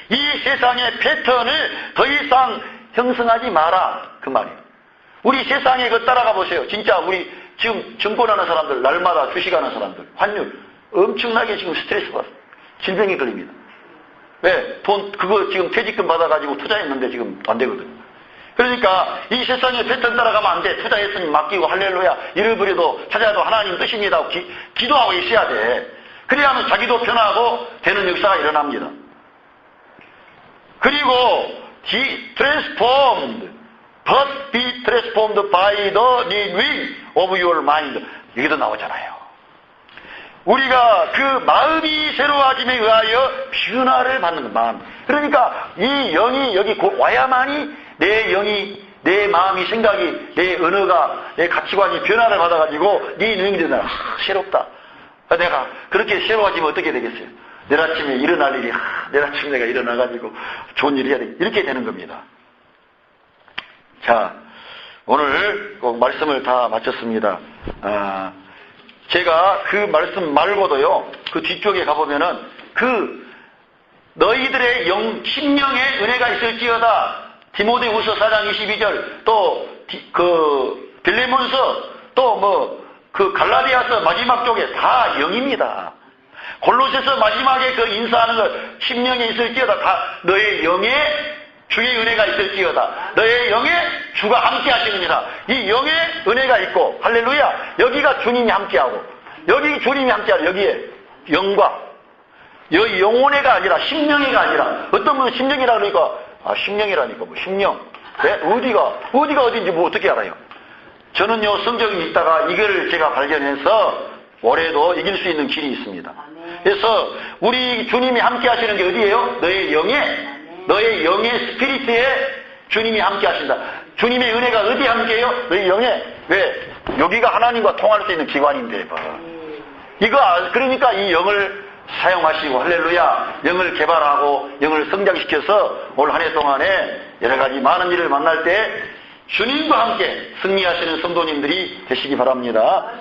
이 세상의 패턴을 더 이상 형성하지 마라. 그 말이에요. 우리 세상에 그거 따라가 보세요. 진짜 우리 지금 증권하는 사람들, 날마다 주식하는 사람들, 환율 엄청나게 지금 스트레스 받아요. 질병이 걸립니다. 왜? 그거 지금 퇴직금 받아가지고 투자했는데 지금 안 되거든. 그러니까 이 세상의 패턴 따라가면 안 돼. 투자했으니 맡기고 할렐루야. 잃어버려도 찾아도 하나님 뜻입니다. 기도하고 있어야 돼. 그래야만 자기도 편하고 되는 역사가 일어납니다. 그리고 transformed, but be transformed by the renewing of your mind. 여기도 나오잖아요. 우리가 그 마음이 새로워짐에 의하여 변화를 받는 마음. 그러니까 이 영이 여기 와야만이 내 영이, 내 마음이, 생각이, 내 언어가, 내 가치관이 변화를 받아가지고 네 능력이 되잖아. 새롭다. 내가 그렇게 새로워지면 어떻게 되겠어요? 내일 아침에 일어날 일이, 내일 아침에 내가 일어나가지고 좋은 일 해야 돼. 이렇게 되는 겁니다. 자, 오늘 꼭 말씀을 다 마쳤습니다. 제가 그 말씀 말고도요, 그 뒤쪽에 가보면은, 너희들의 심령의 은혜가 있을지어다. 디모데후서 4장 22절, 또, 빌레몬서, 또 갈라디아서 마지막 쪽에 다 영입니다. 골로새서 마지막에 그 인사하는 것, 심령에 있을지어다. 다 너의 영에 주의 은혜가 있을지어다. 너의 영에 주가 함께 하십니다. 이 영의 은혜가 있고, 할렐루야. 여기가 주님이 함께하고, 여기 주님이 함께하고, 여기에 영과, 여기 영혼애가 아니라 심령애가 아니라, 어떤 분은 심령이라 그러니까, 심령이라니까, 심령. 네? 어디가 어딘지 어떻게 알아요? 저는요, 성경이 있다가 이걸 제가 발견해서 올해도 이길 수 있는 길이 있습니다. 그래서 우리 주님이 함께 하시는 게 어디예요? 너의 영의 스피리트에 주님이 함께 하신다. 주님의 은혜가 어디 함께해요? 너의 영에. 왜? 여기가 하나님과 통할 수 있는 기관인데, 그러니까 이 영을 사용하시고, 할렐루야, 영을 개발하고, 영을 성장시켜서 올 한 해 동안에 여러 가지 많은 일을 만날 때 주님과 함께 승리하시는 성도님들이 되시기 바랍니다.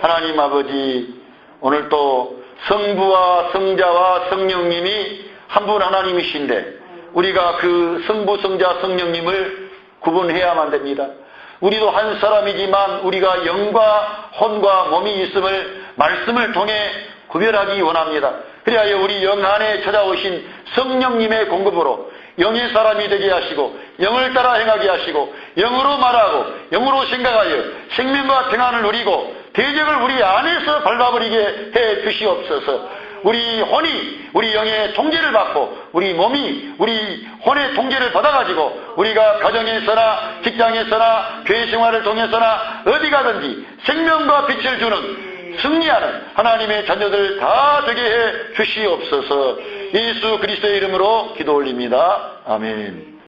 하나님 아버지, 오늘 또 성부와 성자와 성령님이 한 분 하나님이신데, 우리가 그 성부, 성자, 성령님을 구분해야만 됩니다. 우리도 한 사람이지만 우리가 영과 혼과 몸이 있음을 말씀을 통해 구별하기 원합니다. 그리하여 우리 영 안에 찾아오신 성령님의 공급으로 영의 사람이 되게 하시고, 영을 따라 행하게 하시고, 영으로 말하고 영으로 생각하여 생명과 평안을 누리고 대적을 우리 안에서 밟아버리게 해 주시옵소서. 우리 혼이 우리 영의 통제를 받고, 우리 몸이 우리 혼의 통제를 받아가지고 우리가 가정에서나 직장에서나 교회 생활을 통해서나 어디 가든지 생명과 빛을 주는 승리하는 하나님의 자녀들 다 되게 해 주시옵소서. 예수 그리스도의 이름으로 기도 올립니다. 아멘.